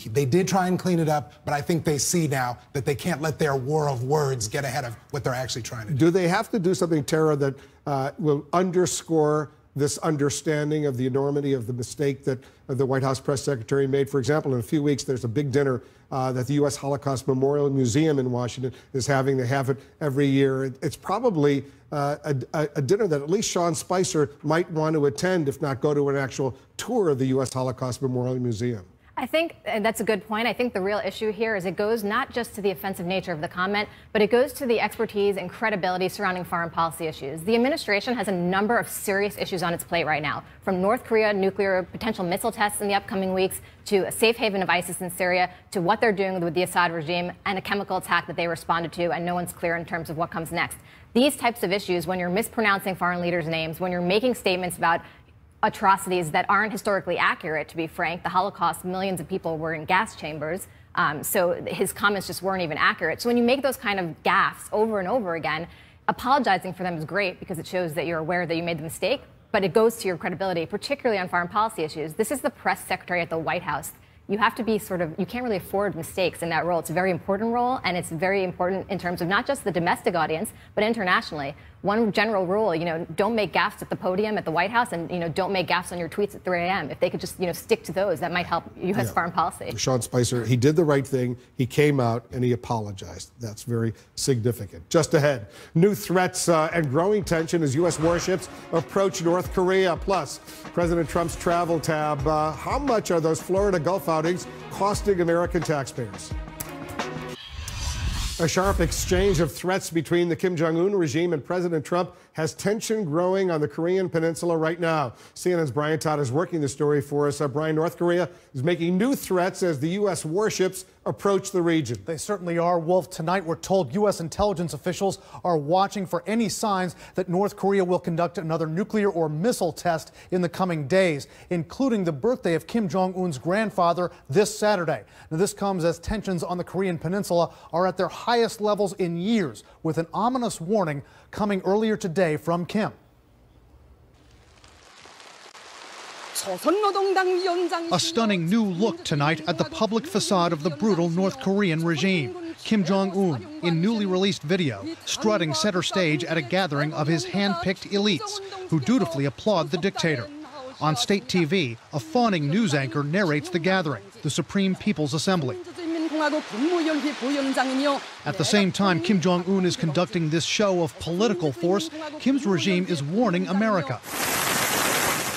They did try and clean it up, but I think they see now that they can't let their war of words get ahead of what they're actually trying to do. Do they have to do something, Tara, that will underscore this understanding of the enormity of the mistake that the White House press secretary made? For example, in a few weeks, there's a big dinner that the U.S. Holocaust Memorial Museum in Washington is having. They have it every year. It's probably a dinner that at least Sean Spicer might want to attend, if not go to an actual tour of the U.S. Holocaust Memorial Museum. I think that's a good point. I think the real issue here is it goes not just to the offensive nature of the comment, but it goes to the expertise and credibility surrounding foreign policy issues. The administration has a number of serious issues on its plate right now, from North Korea nuclear potential missile tests in the upcoming weeks, to a safe haven of ISIS in Syria, to what they're doing with the Assad regime and a chemical attack that they responded to, and no one's clear in terms of what comes next. These types of issues, when you're mispronouncing foreign leaders' names, when you're making statements about atrocities that aren't historically accurate, to be frank. The Holocaust, millions of people were in gas chambers, so his comments just weren't even accurate. So when you make those kind of gaffes over and over again, apologizing for them is great because it shows that you're aware that you made the mistake, but it goes to your credibility, particularly on foreign policy issues. This is the press secretary at the White House. You have to be you can't really afford mistakes in that role. It's a very important role, and it's very important in terms of not just the domestic audience, but internationally. One general rule, don't make gaffes at the podium at the White House, and, don't make gaffes on your tweets at 3 a.m. If they could just, stick to those, that might help U.S. foreign policy. Sean Spicer, he did the right thing. He came out and he apologized. That's very significant. Just ahead, new threats and growing tension as U.S. warships approach North Korea. Plus, President Trump's travel tab. How much are those Florida Gulf outings costing American taxpayers? A sharp exchange of threats between the Kim Jong-un regime and President Trump has tension growing on the Korean Peninsula right now. CNN's Brian Todd is working the story for us. Brian, North Korea is making new threats as the U.S. warships approach the region. They certainly are, Wolf. Tonight, we're told U.S. intelligence officials are watching for any signs that North Korea will conduct another nuclear or missile test in the coming days, including the birthday of Kim Jong-un's grandfather this Saturday. Now, this comes as tensions on the Korean Peninsula are at their highest levels in years, with an ominous warning coming earlier today from Kim. A stunning new look tonight at the public facade of the brutal North Korean regime. Kim Jong-un, in newly released video, strutting center stage at a gathering of his hand-picked elites, who dutifully applaud the dictator. On state TV, a fawning news anchor narrates the gathering, the Supreme People's Assembly. At the same time Kim Jong-un is conducting this show of political force, Kim's regime is warning America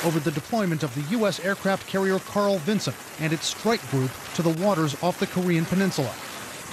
over the deployment of the U.S. aircraft carrier Carl Vinson and its strike group to the waters off the Korean Peninsula.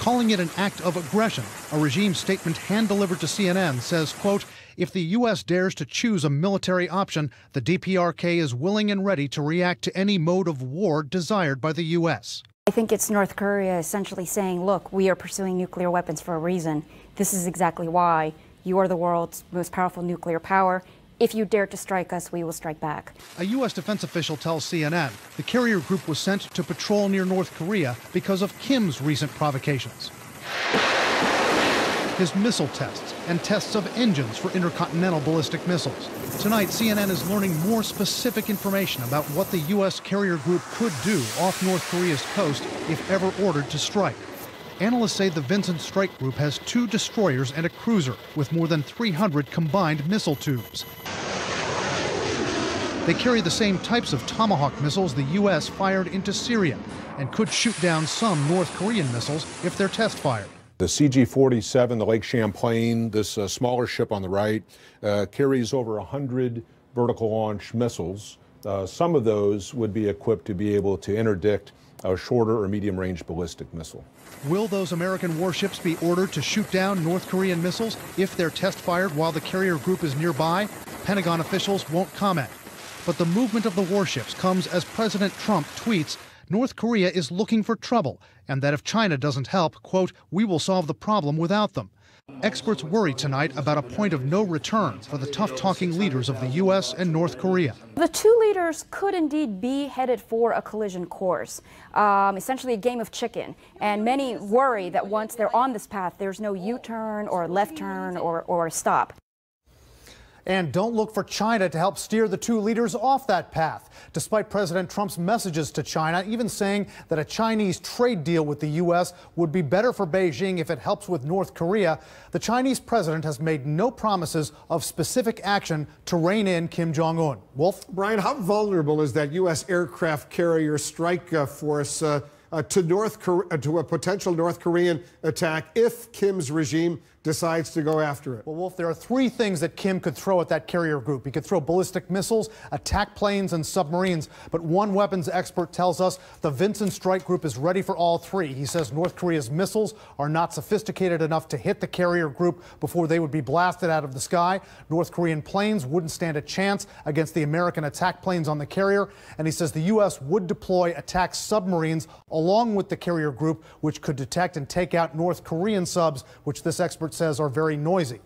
Calling it an act of aggression, a regime statement hand-delivered to CNN says, quote, if the U.S. dares to choose a military option, the DPRK is willing and ready to react to any mode of war desired by the U.S. I think it's North Korea essentially saying, look, we are pursuing nuclear weapons for a reason. This is exactly why. You are the world's most powerful nuclear power. If you dare to strike us, we will strike back. A U.S. defense official tells CNN the carrier group was sent to patrol near North Korea because of Kim's recent provocations. His missile tests and tests of engines for intercontinental ballistic missiles. Tonight, CNN is learning more specific information about what the U.S. carrier group could do off North Korea's coast if ever ordered to strike. Analysts say the Vincent Strike Group has 2 destroyers and a cruiser with more than 300 combined missile tubes. They carry the same types of Tomahawk missiles the U.S. fired into Syria and could shoot down some North Korean missiles if they're test fired. The CG-47, the Lake Champlain, this smaller ship on the right, carries over 100 vertical launch missiles. Some of those would be equipped to be able to interdict a shorter or medium-range ballistic missile. Will those American warships be ordered to shoot down North Korean missiles if they're test-fired while the carrier group is nearby? Pentagon officials won't comment. But the movement of the warships comes as President Trump tweets North Korea is looking for trouble, and that if China doesn't help, quote, we will solve the problem without them. Experts worry tonight about a point of no return for the tough-talking leaders of the U.S. and North Korea. The two leaders could indeed be headed for a collision course, essentially a game of chicken. And many worry that once they're on this path, there's no U-turn or left turn or a stop. And don't look for China to help steer the two leaders off that path, despite President Trump's messages to China, even saying that a Chinese trade deal with the U.S. would be better for Beijing if it helps with North Korea. The Chinese president has made no promises of specific action to rein in Kim Jong-un. Wolf? Brian, how vulnerable is that U.S. aircraft carrier strike force to a potential North Korean attack if Kim's regime decides to go after it? Well, Wolf, there are 3 things that Kim could throw at that carrier group. He could throw ballistic missiles, attack planes, and submarines. But one weapons expert tells us the Vincent Strike Group is ready for all 3. He says North Korea's missiles are not sophisticated enough to hit the carrier group before they would be blasted out of the sky. North Korean planes wouldn't stand a chance against the American attack planes on the carrier. And he says the U.S. would deploy attack submarines along with the carrier group, which could detect and take out North Korean subs, which this expert says are very noisy.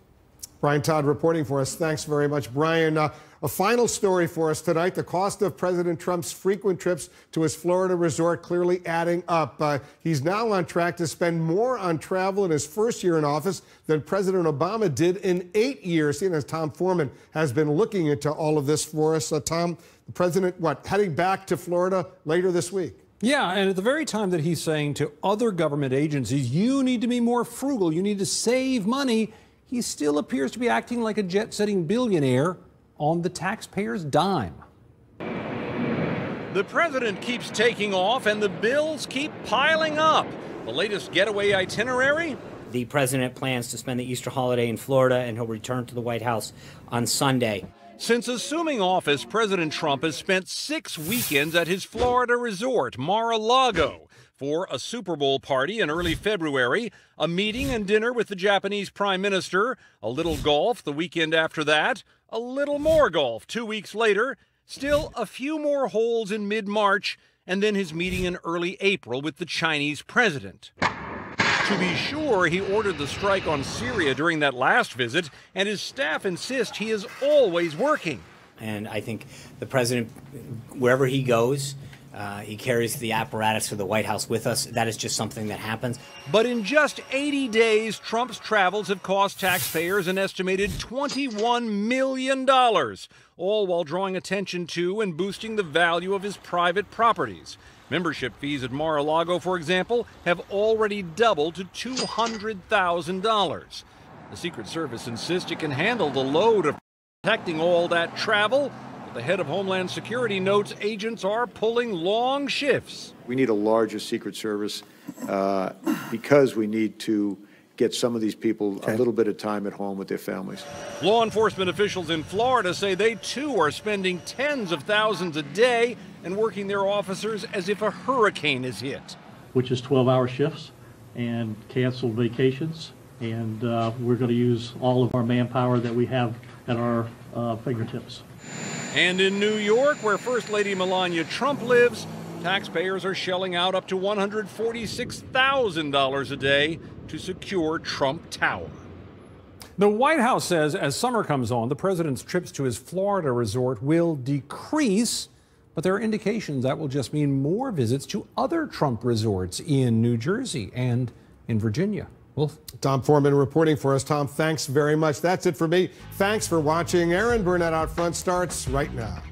Brian Todd reporting for us. Thanks very much, Brian. A final story for us tonight. The cost of President Trump's frequent trips to his Florida resort clearly adding up. He's now on track to spend more on travel in his first year in office than President Obama did in 8 years. Seeing as Tom Foreman has been looking into all of this for us. Tom, the president, heading back to Florida later this week? Yeah, and at the very time that he's saying to other government agencies, you need to be more frugal, you need to save money, he still appears to be acting like a jet-setting billionaire on the taxpayer's dime. The president keeps taking off and the bills keep piling up. The latest getaway itinerary? The president plans to spend the Easter holiday in Florida, and he'll return to the White House on Sunday. Since assuming office, President Trump has spent 6 weekends at his Florida resort, Mar-a-Lago. for a Super Bowl party in early February, a meeting and dinner with the Japanese Prime Minister, a little golf the weekend after that, a little more golf 2 weeks later, still a few more holes in mid-March, and then his meeting in early April with the Chinese president. To be sure, he ordered the strike on Syria during that last visit, and his staff insist he is always working. And I think the president, wherever he goes, he carries the apparatus for the White House with us. That is just something that happens. But in just 80 days, Trump's travels have cost taxpayers an estimated $21 million, all while drawing attention to and boosting the value of his private properties. Membership fees at Mar-a-Lago, for example, have already doubled to $200,000. The Secret Service insists it can handle the load of protecting all that travel. The head of Homeland Security notes agents are pulling long shifts. We need a larger Secret Service because we need to get some of these people a little bit of time at home with their families. Law enforcement officials in Florida say they too are spending tens of thousands a day and working their officers as if a hurricane is hit. Which is 12-hour shifts and canceled vacations. And we're going to use all of our manpower that we have at our fingertips. And in New York, where First Lady Melania Trump lives, taxpayers are shelling out up to $146,000 a day to secure Trump Tower. The White House says as summer comes on, the president's trips to his Florida resort will decrease, but there are indications that will just mean more visits to other Trump resorts in New Jersey and in Virginia. Wolf? Tom Foreman reporting for us. Tom, thanks very much. That's it for me. Thanks for watching. Aaron Burnett Out Front starts right now.